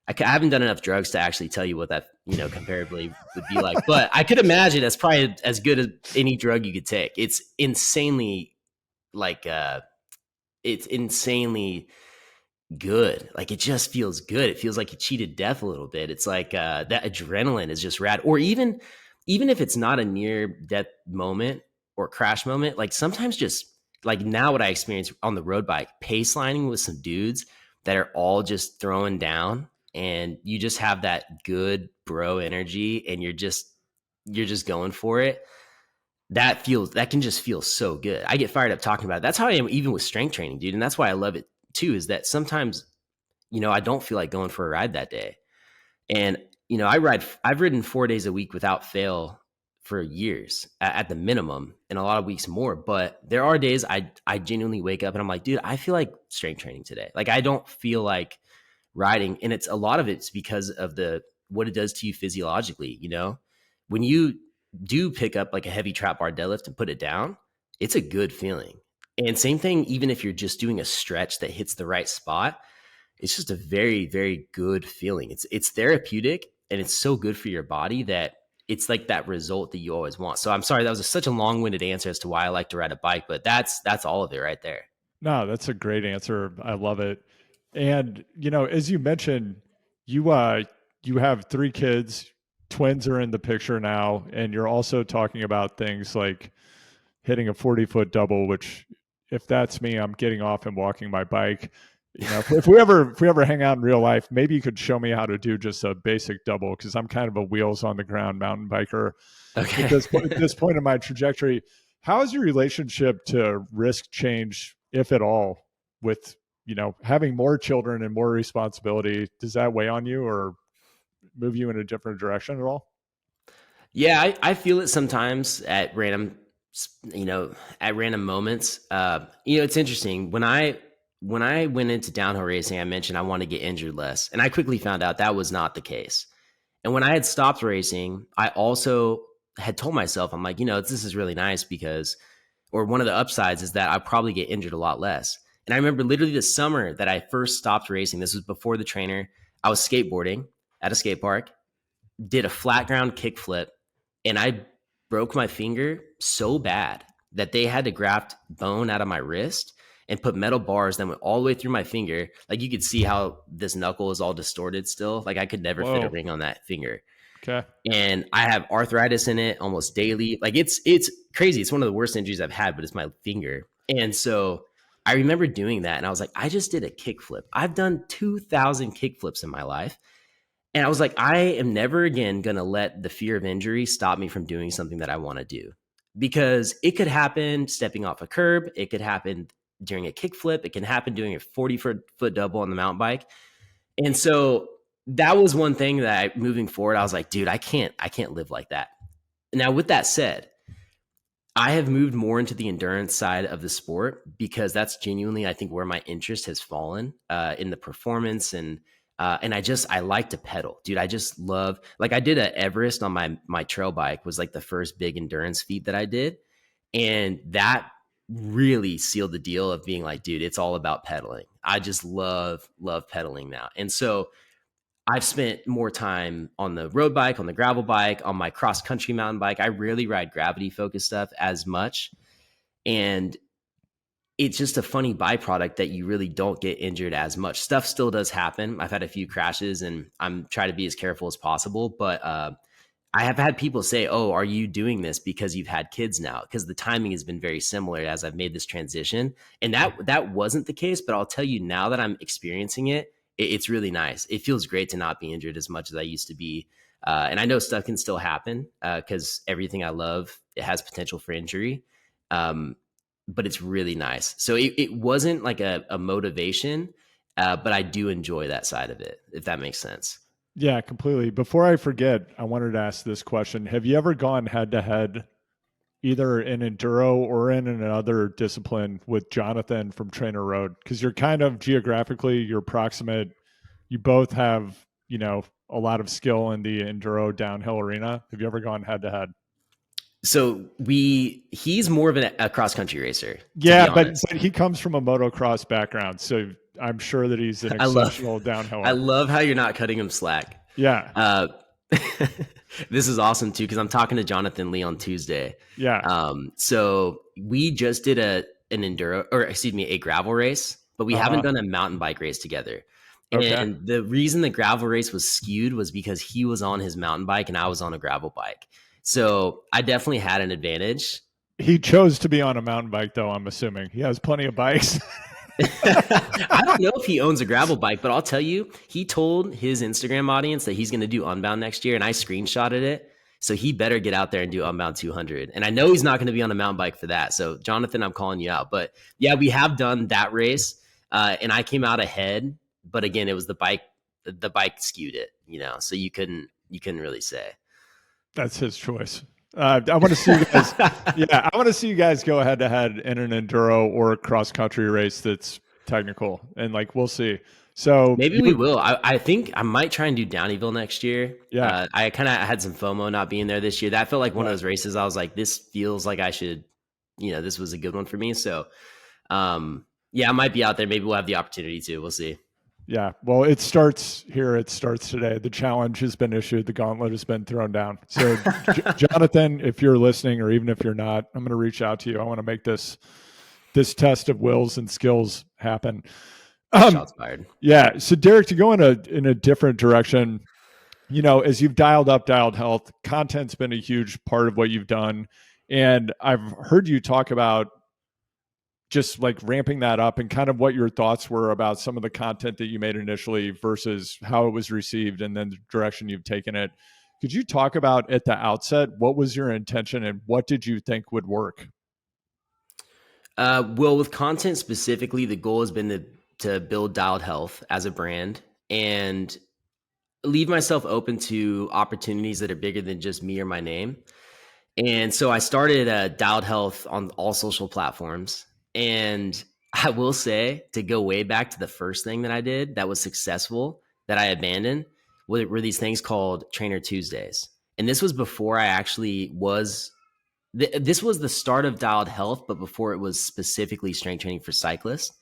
I haven't done enough drugs to actually tell you what that, you know, comparably would be like, but I could imagine that's probably as good as any drug you could take. It's insanely, like, it's insanely good. Like, it just feels good. It feels like you cheated death a little bit. It's like that adrenaline is just rad. Or even if it's not a near death moment or crash moment, like sometimes just like now what I experience on the road bike, pace lining with some dudes that are all just throwing down, and you just have that good bro energy and you're just going for it. That can just feel so good. I get fired up talking about it. That's how I am even with strength training, dude. And that's why I love it too, is that sometimes, you know, I don't feel like going for a ride that day. And, you know, I've ridden 4 days a week without fail for years at the minimum, and a lot of weeks more. But there are days I genuinely wake up and I'm like, dude, I feel like strength training today. Like, I don't feel like riding. And it's a lot of it's because of what it does to you physiologically. You know, when you do pick up like a heavy trap bar deadlift and put it down, it's a good feeling. And same thing, even if you're just doing a stretch that hits the right spot, it's just a very, very good feeling. It's therapeutic, and it's so good for your body that it's like that result that you always want. So I'm sorry, that was such a long-winded answer as to why I like to ride a bike, but that's all of it right there. No, that's a great answer. I love it. And you know, as you mentioned, you have three kids, twins are in the picture now, and you're also talking about things like hitting a 40-foot double, which if that's me, I'm getting off and walking my bike. You know, if we ever hang out in real life, maybe you could show me how to do just a basic double, because I'm kind of a wheels on the ground mountain biker Okay. at this point in my trajectory. How has your relationship to risk changed, if at all, with, you know, having more children and more responsibility? Does that weigh on you or move you in a different direction at all? Yeah, I feel it sometimes at random, you know, at random moments. You know, it's interesting. When I went into downhill racing, I mentioned I want to get injured less, and I quickly found out that was not the case. And when I had stopped racing, I also had told myself, I'm like, you know, this is really nice because, or one of the upsides is that I probably get injured a lot less. And I remember literally the summer that I first stopped racing. This was before the trainer. I was skateboarding at a skate park, did a flat ground kickflip, and I broke my finger so bad that they had to graft bone out of my wrist and put metal bars that went all the way through my finger. Like, you could see how this knuckle is all distorted still. Like, I could never fit a Whoa. ring on that finger. Okay. And I have arthritis in it almost daily. Like, it's crazy. It's one of the worst injuries I've had, but it's my finger. And so I remember doing that, and I was like, I just did a kickflip. I've done 2,000 kickflips in my life. And I was like, I am never again going to let the fear of injury stop me from doing something that I want to do. because it could happen stepping off a curb. It could happen during a kickflip. It can happen doing a 40-foot double on the mountain bike. And so that was one thing that moving forward, I was like, dude, I can't live like that. Now, with that said, I have moved more into the endurance side of the sport because that's genuinely, I think, where my interest has fallen in the performance and I like to pedal, dude. I just love, like, I did a Everest on my trail bike, was like the first big endurance feat that I did, and that really sealed the deal of being like, dude, it's all about pedaling. I just love pedaling now, and so I've spent more time on the road bike, on the gravel bike, on my cross country mountain bike. I rarely ride gravity focused stuff as much. And it's just a funny byproduct that you really don't get injured as much. Stuff still does happen. I've had a few crashes and I'm trying to be as careful as possible. But I have had people say, "Oh, are you doing this because you've had kids now?" Because the timing has been very similar as I've made this transition, and that wasn't the case. But I'll tell you now that I'm experiencing it, it's really nice. It feels great to not be injured as much as I used to be, and I know stuff can still happen because everything I love, it has potential for injury. Um, but it's really nice. So it wasn't like a motivation, but I do enjoy that side of it, if that makes sense. Yeah, completely. Before I forget, I wanted to ask this question. Have you ever gone head to head, either in enduro or in another discipline, with Jonathan from Trainer Road? Because you're kind of geographically, you're proximate. You both have, a lot of skill in the enduro downhill arena. Have you ever gone head to head? So he's more of a cross country racer, to be Yeah, but honest. he comes from a motocross background, so I'm sure that he's an I love exceptional I downhiller. love how you're not cutting him slack. Yeah, Uh, this is awesome too because I'm talking to Jonathan Lee on Tuesday. yeah. So we just did an enduro, or excuse me, a gravel race, but we haven't Uh-huh. done a mountain bike race together. Okay. And the reason the gravel race was skewed was because he was on his mountain bike and I was on a gravel bike. So I definitely had an advantage. He chose to be on a mountain bike, though, I'm assuming. He has plenty of bikes. I don't know if he owns a gravel bike, but I'll tell you, he told his Instagram audience that he's going to do Unbound next year, and I screenshotted it. So he better get out there and do Unbound 200. And I know he's not going to be on a mountain bike for that. So Jonathan, I'm calling you out. But yeah, we have done that race, and I came out ahead. But again, it was the bike. The bike skewed it, So you couldn't really say. That's his choice. I want to see you guys. Yeah, I want to see you guys go head to head in an enduro or a cross country race that's technical, and like we'll see. So Maybe we will. I think I might try and do Downeyville next year. yeah, I kind of had some FOMO not being there this year. That felt like one of yeah, those races I was like, this feels like I should, this was a good one for me. So, yeah, I might be out there. Maybe we'll have the opportunity to. We'll see. yeah. Well, it starts here. It starts today. The challenge has been issued. The gauntlet has been thrown down. So, Jonathan, if you're listening, or even if you're not, I'm going to reach out to you. I want to make this test of wills and skills happen. Shots fired. Yeah. So, Derek, to go in a different direction, as you've dialed up Dialed Health, content's been a huge part of what you've done. And I've heard you talk about just like ramping that up and kind of what your thoughts were about some of the content that you made initially versus how it was received and then the direction you've taken it. Could you talk about at the outset, what was your intention and what did you think would work? Well, with content specifically, the goal has been to build Dialed Health as a brand and leave myself open to opportunities that are bigger than just me or my name. And so I started Dialed Health on all social platforms. And I will say, to go way back to the first thing that I did that was successful that I abandoned were these things called Trainer Tuesdays. And this was before I actually was. This was the start of Dialed Health, but before it was specifically strength training for cyclists.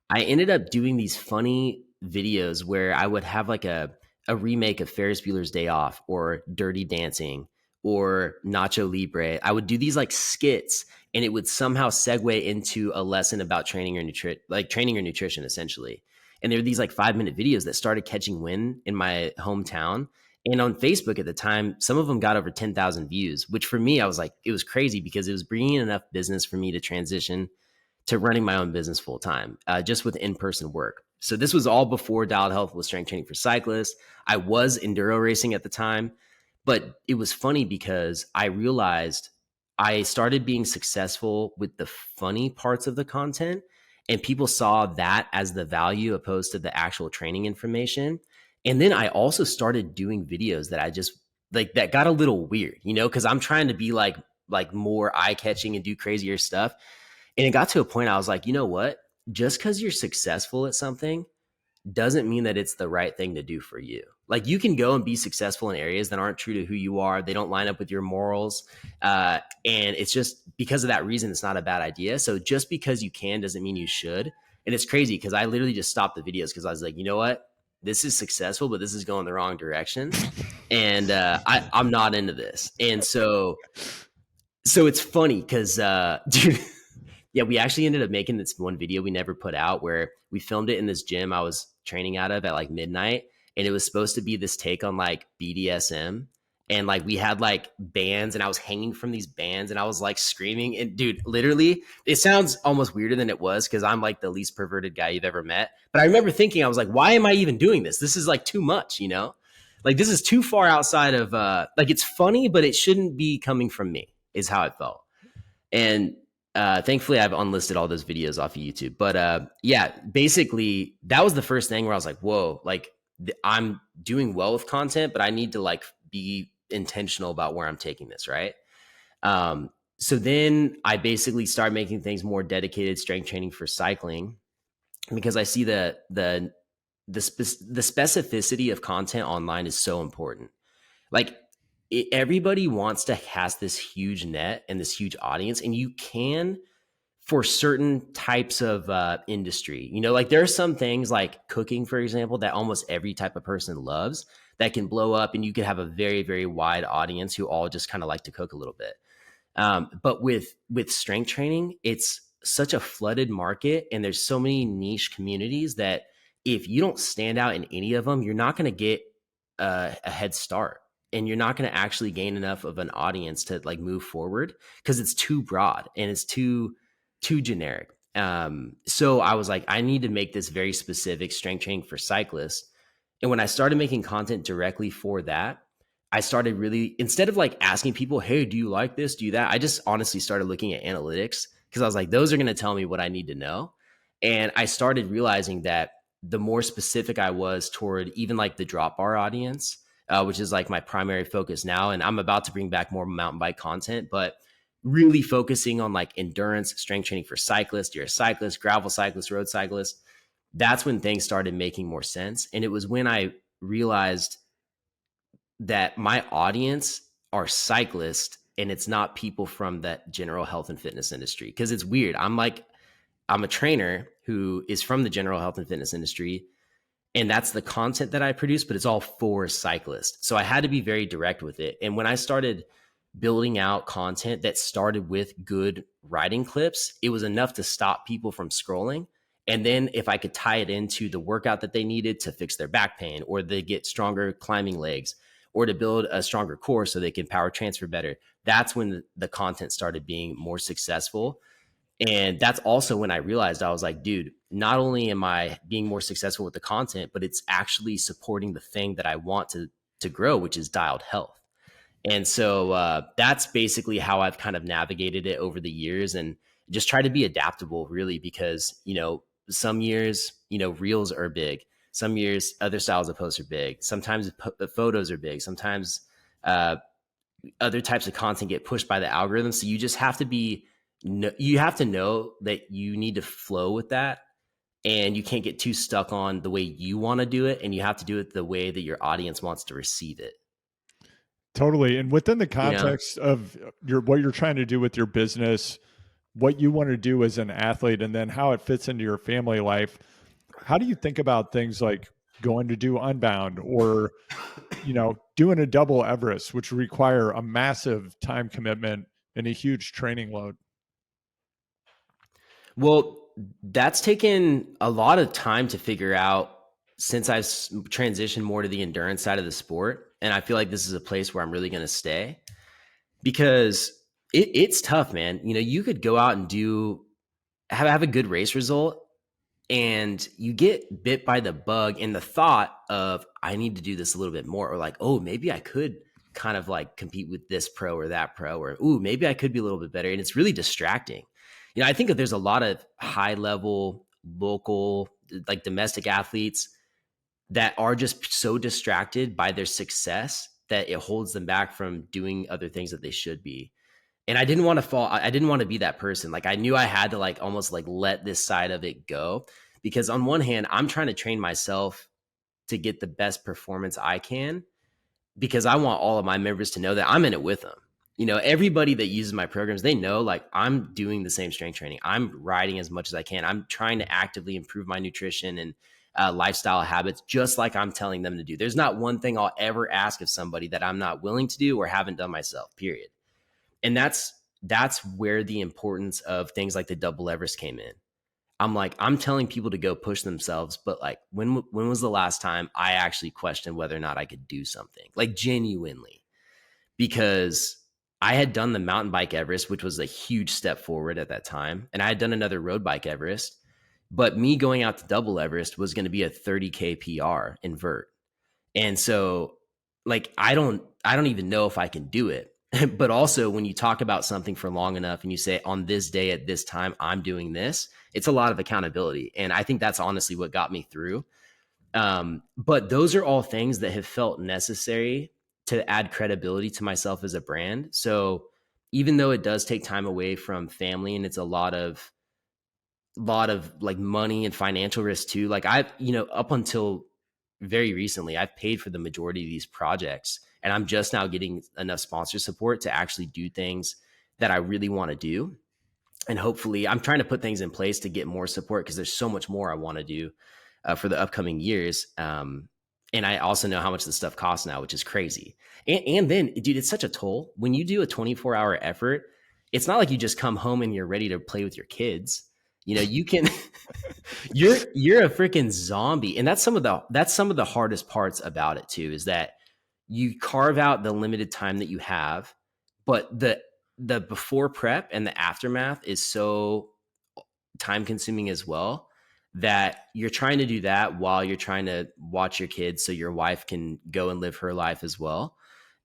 I ended up doing these funny videos where I would have like a remake of Ferris Bueller's Day Off or Dirty Dancing or Nacho Libre. I would do these like skits and it would somehow segue into a lesson about training or nutrition essentially. And there were these like 5-minute videos that started catching wind in my hometown. And on Facebook at the time, some of them got over 10,000 views, which for me, I was like, it was crazy because it was bringing in enough business for me to transition to running my own business full time, just with in-person work. So this was all before Dialed Health was strength training for cyclists. I was enduro racing at the time, but it was funny because I realized I started being successful with the funny parts of the content, and people saw that as the value opposed to the actual training information. And then I also started doing videos that I just like that got a little weird, because I'm trying to be like more eye catching and do crazier stuff. And it got to a point I was like, you know what? Just because you're successful at something doesn't mean that it's the right thing to do for you. Like you can go and be successful in areas that aren't true to who you are. They don't line up with your morals. And it's just because of that reason, it's not a bad idea. So just because you can doesn't mean you should. And it's crazy because I literally just stopped the videos because I was like, you know what? This is successful, but this is going the wrong direction. And I'm not into this. And so it's funny because, dude, yeah, we actually ended up making this one video we never put out where we filmed it in this gym I was training out of at like midnight. And it was supposed to be this take on like BDSM. And like we had like bands and I was hanging from these bands and I was like screaming. And dude, literally, it sounds almost weirder than it was because I'm like the least perverted guy you've ever met. But I remember thinking, I was like, why am I even doing this? This is like too much, Like this is too far outside of like it's funny, but it shouldn't be coming from me, is how it felt. And thankfully I've unlisted all those videos off of YouTube. But yeah, basically that was the first thing where I was like, whoa, like I'm doing well with content, but I need to like be intentional about where I'm taking this, right? So then I basically start making things more dedicated strength training for cycling because I see the specificity of content online is so important. Like everybody wants to cast this huge net and this huge audience, and you can for certain types of industry. Like there are some things like cooking, for example, that almost every type of person loves that can blow up, and you could have a very, very wide audience who all just kind of like to cook a little bit. But with strength training, it's such a flooded market, and there's so many niche communities that if you don't stand out in any of them, you're not going to get a head start, and you're not going to actually gain enough of an audience to like move forward because it's too broad and it's too generic. So I was like, I need to make this very specific strength training for cyclists. And when I started making content directly for that, I started really, instead of like asking people, hey, do you like this? Do that? I just honestly started looking at analytics because I was like, those are going to tell me what I need to know. And I started realizing that the more specific I was toward even like the drop bar audience, which is like my primary focus now. And I'm about to bring back more mountain bike content, but really focusing on like endurance, strength training for cyclists. You're a cyclist, gravel cyclist, road cyclist. That's when things started making more sense. And it was when I realized that my audience are cyclists and it's not people from that general health and fitness industry. Cause it's weird. I'm a trainer who is from the general health and fitness industry. And that's the content that I produce, but it's all for cyclists. So I had to be very direct with it. And when I started building out content that started with good writing clips, it was enough to stop people from scrolling. And then if I could tie it into the workout that they needed to fix their back pain, or they get stronger climbing legs, or to build a stronger core so they can power transfer better, that's when the content started being more successful. And that's also when I realized I was like, dude, not only am I being more successful with the content, but it's actually supporting the thing that I want to grow, which is dialed health. And so that's basically how I've kind of navigated it over the years, and just try to be adaptable, really, because, some years, reels are big. Some years, other styles of posts are big. Sometimes photos are big. Sometimes uh, other types of content get pushed by the algorithm. So you just have to you have to know that you need to flow with that. And you can't get too stuck on the way you want to do it. And you have to do it the way that your audience wants to receive it. Totally. And within the You know? context of what you're trying to do with your business, what you want to do as an athlete, and then how it fits into your family life, how do you think about things like going to do Unbound, or, doing a double Everest, which require a massive time commitment and a huge training load? Well, that's taken a lot of time to figure out since I've transitioned more to the endurance side of the sport. And I feel like this is a place where I'm really going to stay because it's tough, man. You could go out and have a good race result, and you get bit by the bug in the thought of, I need to do this a little bit more, or like, oh, maybe I could kind of like compete with this pro or that pro, or, ooh, maybe I could be a little bit better. And it's really distracting. I think that there's a lot of high level, local, like domestic athletes that are just so distracted by their success that it holds them back from doing other things that they should be. And I didn't want to fall. I didn't want to be that person. Like I knew I had to like almost like let this side of it go, because on one hand, I'm trying to train myself to get the best performance I can, because I want all of my members to know that I'm in it with them. Everybody that uses my programs, they know like I'm doing the same strength training. I'm riding as much as I can. I'm trying to actively improve my nutrition and lifestyle habits, just like I'm telling them to do. There's not one thing I'll ever ask of somebody that I'm not willing to do or haven't done myself, period. And that's where the importance of things like the double Everest came in. I'm telling people to go push themselves, but like when was the last time I actually questioned whether or not I could do something, like genuinely? Because I had done the mountain bike Everest, which was a huge step forward at that time, and I had done another road bike Everest, but me going out to double Everest was going to be a 30K PR invert. And so like I don't even know if I can do it. But also when you talk about something for long enough and you say on this day at this time I'm doing this, it's a lot of accountability. And I think that's honestly what got me through. But those are all things that have felt necessary to add credibility to myself as a brand. So even though it does take time away from family and it's a lot of like money and financial risk too, like I've, up until very recently, I've paid for the majority of these projects, and I'm just now getting enough sponsor support to actually do things that I really want to do. And hopefully I'm trying to put things in place to get more support, because there's so much more I want to do for the upcoming years. And I also know how much this stuff costs now, which is crazy. And then, dude, it's such a toll. When you do a 24-hour effort, it's not like you just come home and you're ready to play with your kids. You can you're a freaking zombie. And that's some of the hardest parts about it too, is that you carve out the limited time that you have, but the before prep and the aftermath is so time consuming as well, that you're trying to do that while you're trying to watch your kids so your wife can go and live her life as well.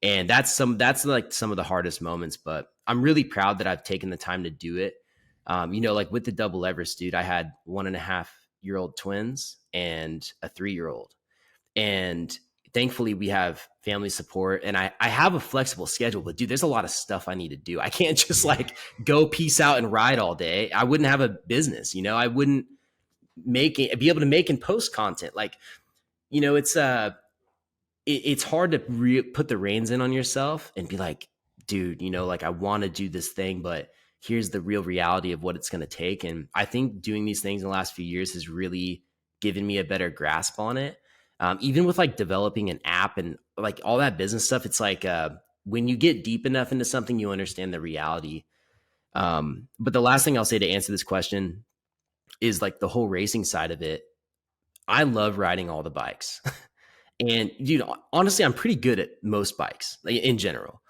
And that's like some of the hardest moments, but I'm really proud that I've taken the time to do it. Like with the double Everest, dude, I had 1.5-year-old twins and a 3-year-old. And thankfully we have family support, and I have a flexible schedule, but dude, there's a lot of stuff I need to do. I can't just like go peace out and ride all day. I wouldn't have a business, I wouldn't be able to make and post content. Like, it's hard to put the reins in on yourself and be like, dude, like I want to do this thing, but here's the real reality of what it's going to take. And I think doing these things in the last few years has really given me a better grasp on it. Even with like developing an app and like all that business stuff, it's like when you get deep enough into something, you understand the reality. But the last thing I'll say to answer this question is like the whole racing side of it. I love riding all the bikes. And dude, honestly, I'm pretty good at most bikes, like, in general.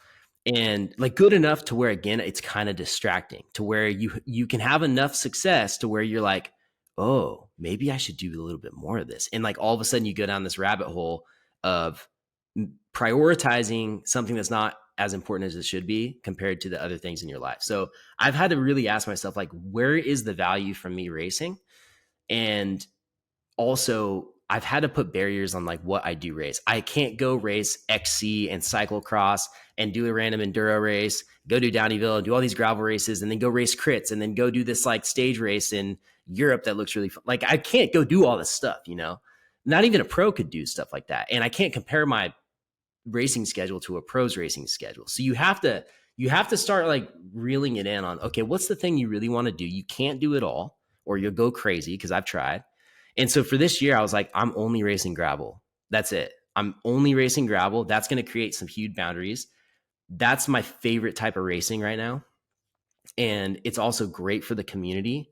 And like good enough to where, again, it's kind of distracting, to where you can have enough success to where you're like, oh, maybe I should do a little bit more of this. And like all of a sudden you go down this rabbit hole of prioritizing something that's not as important as it should be compared to the other things in your life. So I've had to really ask myself, like, where is the value from me racing? And also I've had to put barriers on like what I do race. I can't go race XC and cyclocross and do a random enduro race, go do Downeyville and do all these gravel races, and then go race crits, and then go do this like stage race in Europe that looks really fun. Like I can't go do all this stuff, not even a pro could do stuff like that. And I can't compare my racing schedule to a pro's racing schedule. So you have to start like reeling it in on, okay, what's the thing you really want to do? You can't do it all or you'll go crazy, because I've tried. And so for this year, I was like, I'm only racing gravel. That's it. I'm only racing gravel. That's going to create some huge boundaries. That's my favorite type of racing right now. And it's also great for the community.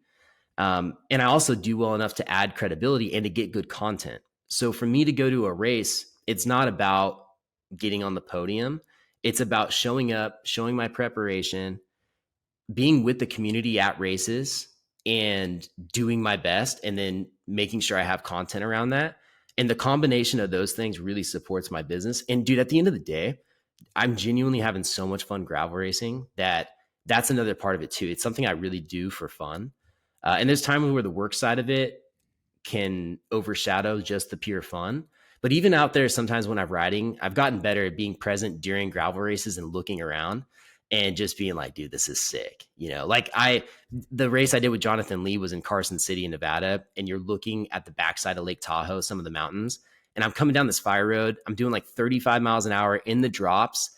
And I also do well enough to add credibility and to get good content. So for me to go to a race, it's not about getting on the podium. It's about showing up, showing my preparation, being with the community at races, and doing my best, and then making sure I have content around that. And the combination of those things really supports my business. And dude, at the end of the day, I'm genuinely having so much fun gravel racing that that's another part of it too. It's something I really do for fun. And there's times where the work side of it can overshadow just the pure fun. But even out there, sometimes when I'm riding, I've gotten better at being present during gravel races and looking around and just being like, dude, this is sick. The race I did with Jonathan Lee was in Carson City in Nevada, and you're looking at the backside of Lake Tahoe, some of the mountains. And I'm coming down this fire road. I'm doing like 35 miles an hour in the drops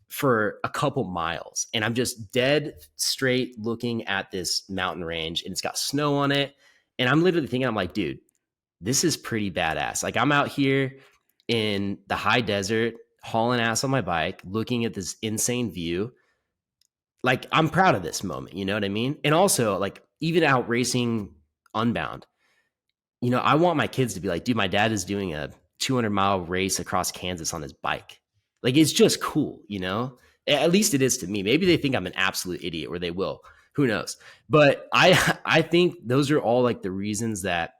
for a couple miles. And I'm just dead straight looking at this mountain range, and it's got snow on it. And I'm literally thinking, I'm like, dude, this is pretty badass. Like, I'm out here in the high desert, hauling ass on my bike, looking at this insane view. Like, I'm proud of this moment. You know what I mean? And also, like, even out racing Unbound, I want my kids to be like, dude, my dad is doing a 200-mile race across Kansas on his bike. Like, it's just cool, At least it is to me. Maybe they think I'm an absolute idiot, or they will. Who knows? But I think those are all like the reasons that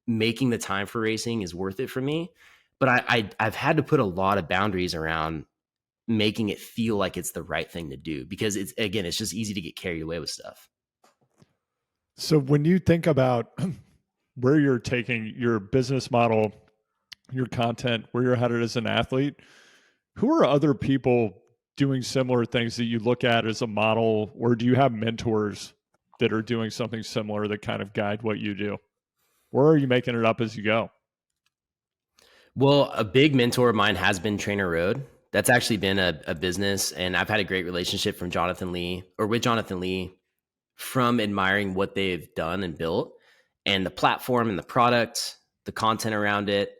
making the time for racing is worth it for me. But I've had to put a lot of boundaries around making it feel like it's the right thing to do, because it's just easy to get carried away with stuff. So when you think about where you're taking your business model, your content, where you're headed as an athlete, who are other people doing similar things that you look at as a model, or do you have mentors that are doing something similar that kind of guide what you do? Or are you making it up as you go? Well, a big mentor of mine has been Trainer Road. That's actually been a business, and I've had a great relationship with Jonathan Lee, from admiring what they've done and built, and the platform and the product, the content around it.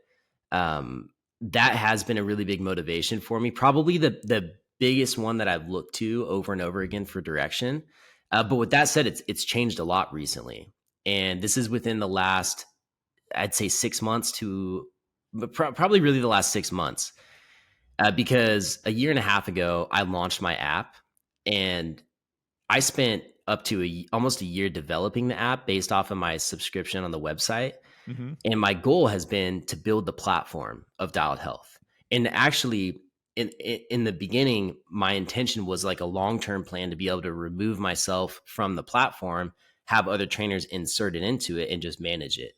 That has been a really big motivation for me. Probably the biggest one that I've looked to over and over again for direction. But with that said, it's changed a lot recently, and this is within the last, I'd say, 6 months to probably really the last 6 months. Because a year and a half ago, I launched my app, and I spent up to almost a year developing the app based off of my subscription on the website. Mm-hmm. And my goal has been to build the platform of Dialed Health. And actually, in the beginning, my intention was like a long-term plan to be able to remove myself from the platform, have other trainers inserted into it, and just manage it.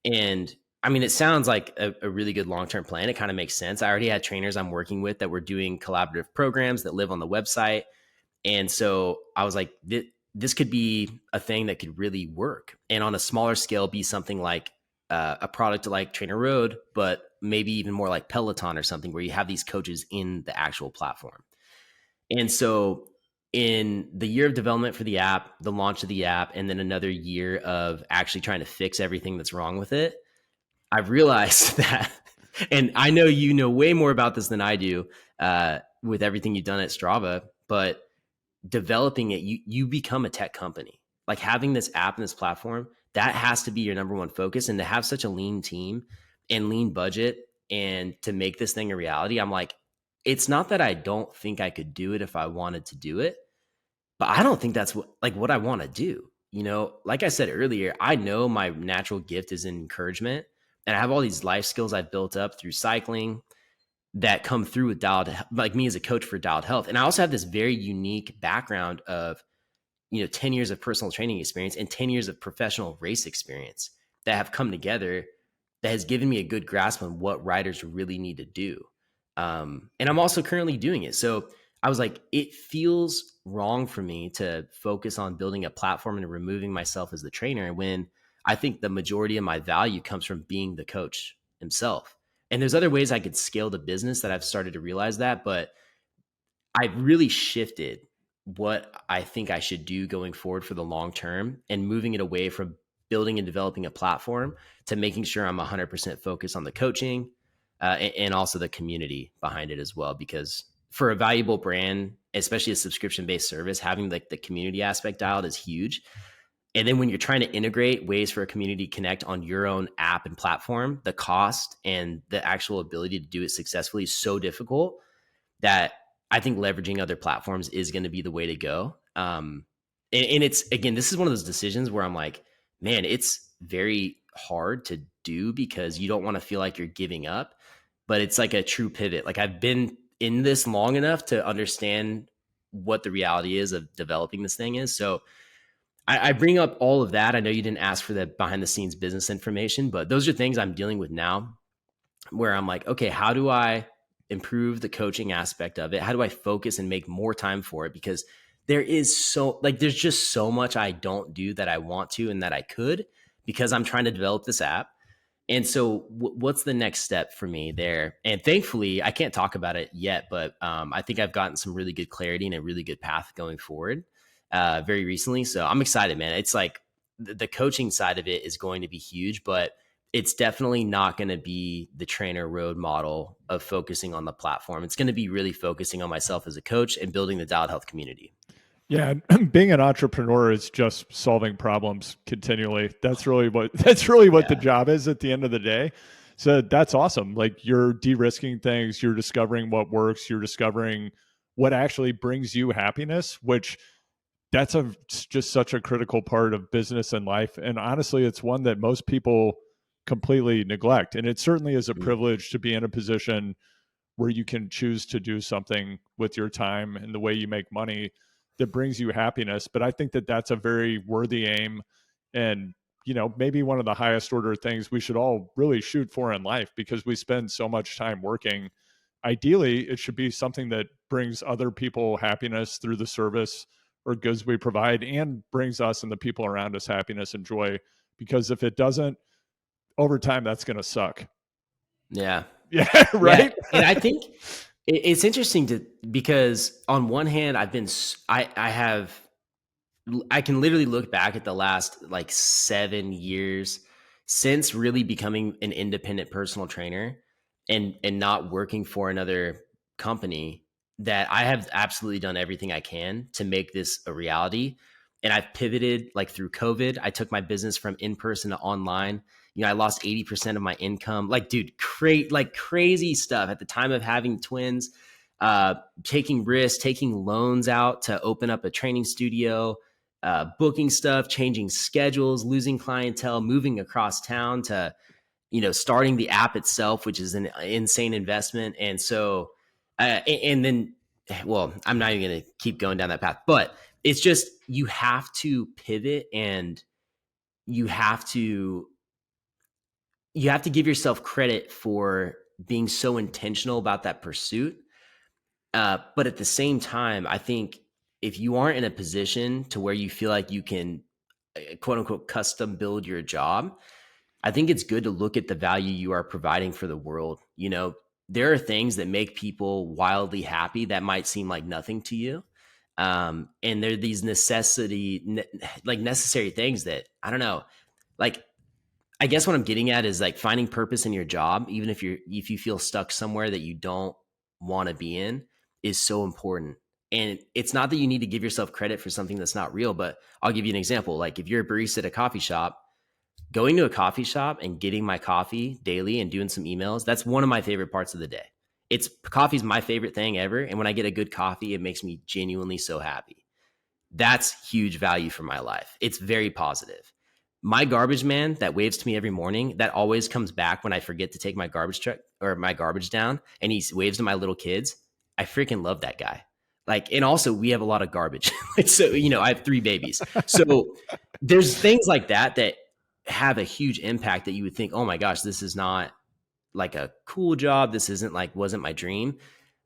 And I mean, it sounds like a really good long-term plan. It kind of makes sense. I already had trainers I'm working with that were doing collaborative programs that live on the website. And so I was like, this could be a thing that could really work. And on a smaller scale, be something like a product like Trainer Road, but maybe even more like Peloton or something, where you have these coaches in the actual platform. And so in the year of development for the app, the launch of the app, and then another year of actually trying to fix everything that's wrong with it, I've realized that, and I know you know way more about this than I do, with everything you've done at Strava, but developing it, you become a tech company. Like, having this app and this platform, that has to be your number one focus. And to have such a lean team and lean budget, and to make this thing a reality, I'm like, it's not that I don't think I could do it if I wanted to do it, but I don't think that's what I want to do. Like I said earlier, I know my natural gift is in encouragement, and I have all these life skills I've built up through cycling that come through with like me as a coach for Dialed Health. And I also have this very unique background of, 10 years of personal training experience and 10 years of professional race experience that have come together, that has given me a good grasp on what riders really need to do. And I'm also currently doing it. So I was like, it feels wrong for me to focus on building a platform and removing myself as the trainer, when I think the majority of my value comes from being the coach himself. And there's other ways I could scale the business that I've started to realize that, but I've really shifted what I think I should do going forward for the long term, and moving it away from building and developing a platform to making sure I'm 100% focused on the coaching, and also the community behind it as well. Because for a valuable brand, especially a subscription-based service, having like the community aspect dialed is huge. And then when you're trying to integrate ways for a community to connect on your own app and platform, the cost and the actual ability to do it successfully is so difficult that I think leveraging other platforms is going to be the way to go. And it's, again, this is one of those decisions where I'm like, man, it's very hard to do, because you don't want to feel like you're giving up, but it's like a true pivot. Like, I've been in this long enough to understand what the reality is of developing this thing is. So I bring up all of that. I know you didn't ask for the behind the scenes business information, but those are things I'm dealing with now where I'm like, okay, how do I improve the coaching aspect of it? How do I focus and make more time for it? Because there's just so much I don't do that I want to and that I could because I'm trying to develop this app. And so, what's the next step for me there? And thankfully, I can't talk about it yet, but I think I've gotten some really good clarity and a really good path going forward very recently. So I'm excited, man. It's like the coaching side of it is going to be huge, but it's definitely not going to be the trainer road model of focusing on the platform. It's going to be really focusing on myself as a coach and building the dialed health community. Yeah, being an entrepreneur is just solving problems continually. That's really what the Yeah. job is at the end of the day. So that's awesome. Like you're de-risking things, you're discovering what works, you're discovering what actually brings you happiness, which just such a critical part of business and life. And honestly, it's one that most people completely neglect. And it certainly is a Mm. privilege to be in a position where you can choose to do something with your time and the way you make money that brings you happiness. But I think that that's a very worthy aim, and maybe one of the highest order things we should all really shoot for in life, because we spend so much time working. Ideally, it should be something that brings other people happiness through the service or goods we provide, and brings us and the people around us happiness and joy. Because if it doesn't, over time, that's going to suck. Yeah. Yeah, Yeah. right. And I think it's interesting because on one hand, I can literally look back at the last like 7 years since really becoming an independent personal trainer and not working for another company, that I have absolutely done everything I can to make this a reality. And I've pivoted like through COVID. I took my business from in person to online. I lost 80% of my income. Like, dude, crazy stuff at the time of having twins, taking risks, taking loans out to open up a training studio, booking stuff, changing schedules, losing clientele, moving across town to, starting the app itself, which is an insane investment. And so, and then, well, I'm not even going to keep going down that path, but it's just, you have to pivot and you have to, you have to give yourself credit for being so intentional about that pursuit. But at the same time, I think if you aren't in a position to where you feel like you can quote unquote custom build your job, I think it's good to look at the value you are providing for the world. There are things that make people wildly happy that might seem like nothing to you. And there are these necessary things that, I don't know, like, I guess what I'm getting at is like finding purpose in your job, even if you feel stuck somewhere that you don't want to be in, is so important. And it's not that you need to give yourself credit for something that's not real, but I'll give you an example. Like if you're a barista at a coffee shop, going to a coffee shop and getting my coffee daily and doing some emails, that's one of my favorite parts of the day. Coffee's my favorite thing ever. And when I get a good coffee, it makes me genuinely so happy. That's huge value for my life. It's very positive. My garbage man that waves to me every morning, that always comes back when I forget to take my garbage truck or my garbage down, and he waves to my little kids. I freaking love that guy. Like, and also we have a lot of garbage. So, I have 3 babies. So there's things like that have a huge impact that you would think, oh my gosh, this is not like a cool job. This wasn't my dream.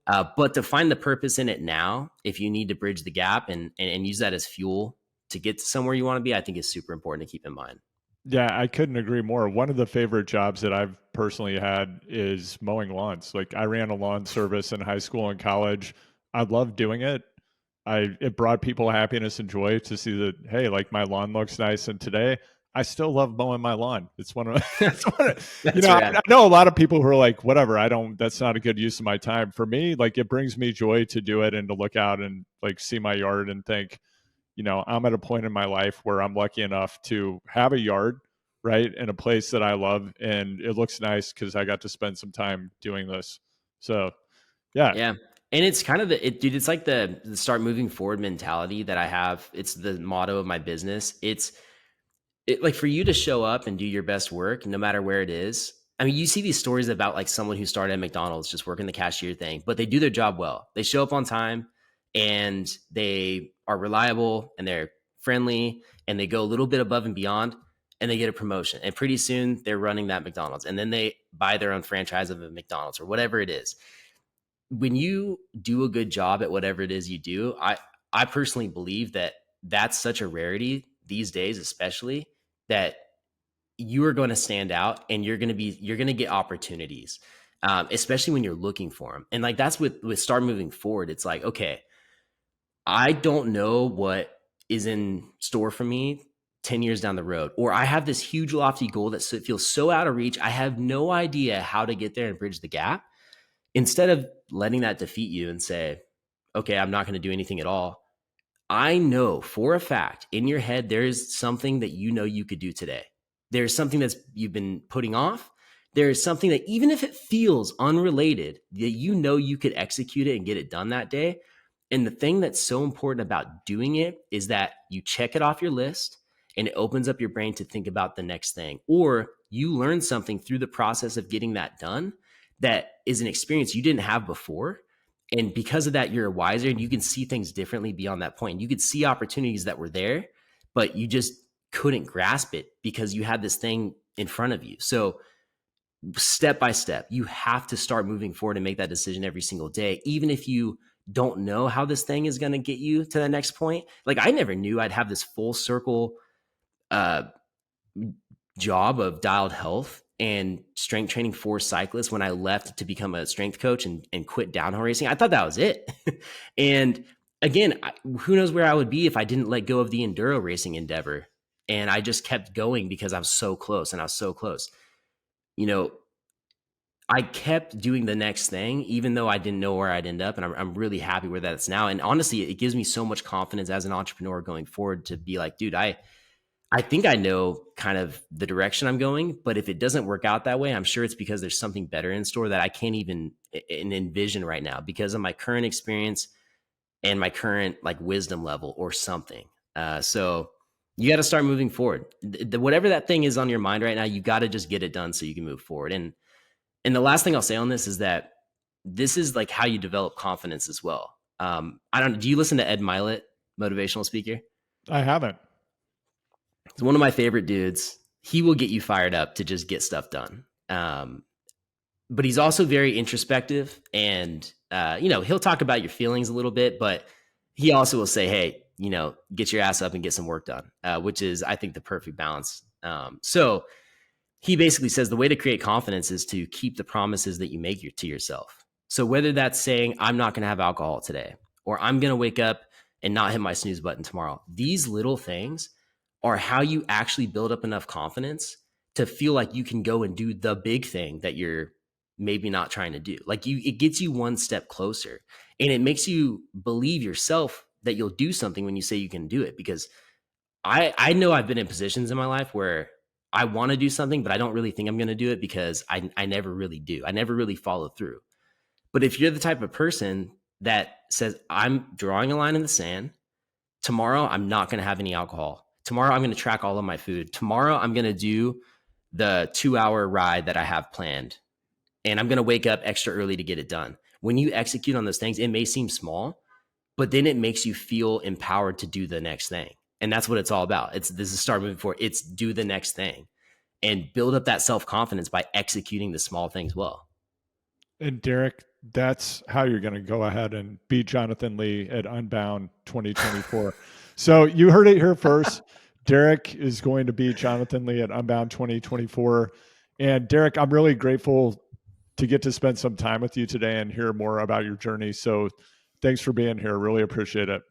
But to find the purpose in it now, if you need to bridge the gap and use that as fuel to get to somewhere you want to be, I think is super important to keep in mind. Yeah, I couldn't agree more. One of the favorite jobs that I've personally had is mowing lawns. Like I ran a lawn service in high school and college. I loved doing it. It brought people happiness and joy to see that, hey, like my lawn looks nice. And today I still love mowing my lawn. It's one of, it's one of That's I rad. know a lot of people who are like, whatever, that's not a good use of my time. For me, like it brings me joy to do it and to look out and like see my yard and think, I'm at a point in my life where I'm lucky enough to have a yard, right, in a place that I love, and it looks nice because I got to spend some time doing this. So, yeah, Yeah. And it's kind of dude, it's like the start moving forward mentality that I have. It's the motto of my business. Like for you to show up and do your best work, no matter where it is. I mean, you see these stories about like someone who started at McDonald's just working the cashier thing, but they do their job well. They show up on time and they are reliable and they're friendly and they go a little bit above and beyond and they get a promotion. And pretty soon they're running that McDonald's and then they buy their own franchise of a McDonald's or whatever it is. When you do a good job at whatever it is you do, I personally believe that that's such a rarity these days, especially that you are going to stand out and you're going to get opportunities, especially when you're looking for them. And like that's with start moving forward. It's like, okay, I don't know what is in store for me 10 years down the road, or I have this huge lofty goal that feels so out of reach. I have no idea how to get there and bridge the gap. Instead of letting that defeat you and say, okay, I'm not going to do anything at all. I know for a fact in your head, there is something that you know you could do today. There's something that's you've been putting off. There is something that even if it feels unrelated, that you know you could execute it and get it done that day. And the thing that's so important about doing it is that you check it off your list and it opens up your brain to think about the next thing. Or you learn something through the process of getting that done that is an experience you didn't have before. And because of that, you're wiser and you can see things differently beyond that point. You could see opportunities that were there, but you just couldn't grasp it because you had this thing in front of you. So step by step, you have to start moving forward and make that decision every single day, even if you don't know how this thing is going to get you to the next point. Like I never knew I'd have this full circle uh, job of dialed health and strength training for cyclists when I left to become a strength coach and quit downhill racing. I thought that was it. And again, who knows where I would be if I didn't let go of the enduro racing endeavor. And I just kept going because I was so close and I was so close. You know, I kept doing the next thing, even though I didn't know where I'd end up. And I'm really happy where that's now. And honestly, it gives me so much confidence as an entrepreneur going forward to be like, dude, I think I know kind of the direction I'm going, but if it doesn't work out that way, I'm sure it's because there's something better in store that I can't even envision right now because of my current experience and my current like wisdom level or something. So you got to start moving forward. Whatever that thing is on your mind right now, you got to just get it done so you can move forward. And the last thing I'll say on this is that this is like how you develop confidence as well. I don't. Do you listen to Ed Milet, motivational speaker? I haven't. He's one of my favorite dudes. He will get you fired up to just get stuff done. But he's also very introspective and, he'll talk about your feelings a little bit, but he also will say, hey, get your ass up and get some work done, which is, I think, the perfect balance. So he basically says the way to create confidence is to keep the promises that you make to yourself. So whether that's saying, I'm not going to have alcohol today, or I'm going to wake up and not hit my snooze button tomorrow, these little things are how you actually build up enough confidence to feel like you can go and do the big thing that you're maybe not trying to do. Like it gets you one step closer and it makes you believe yourself that you'll do something when you say you can do it. Because I know I've been in positions in my life where I want to do something, but I don't really think I'm going to do it because I never really do. I never really follow through. But if you're the type of person that says, I'm drawing a line in the sand, tomorrow I'm not going to have any alcohol. Tomorrow I'm going to track all of my food. Tomorrow I'm going to do the 2-hour ride that I have planned. And I'm going to wake up extra early to get it done. When you execute on those things, it may seem small, but then it makes you feel empowered to do the next thing. And that's what it's all about. This is start moving forward. It's do the next thing and build up that self-confidence by executing the small things well. And Derek, that's how you're going to go ahead and beat Jonathan Lee at Unbound 2024. So you heard it here first. Derek is going to beat Jonathan Lee at Unbound 2024. And Derek, I'm really grateful to get to spend some time with you today and hear more about your journey. So thanks for being here. Really appreciate it.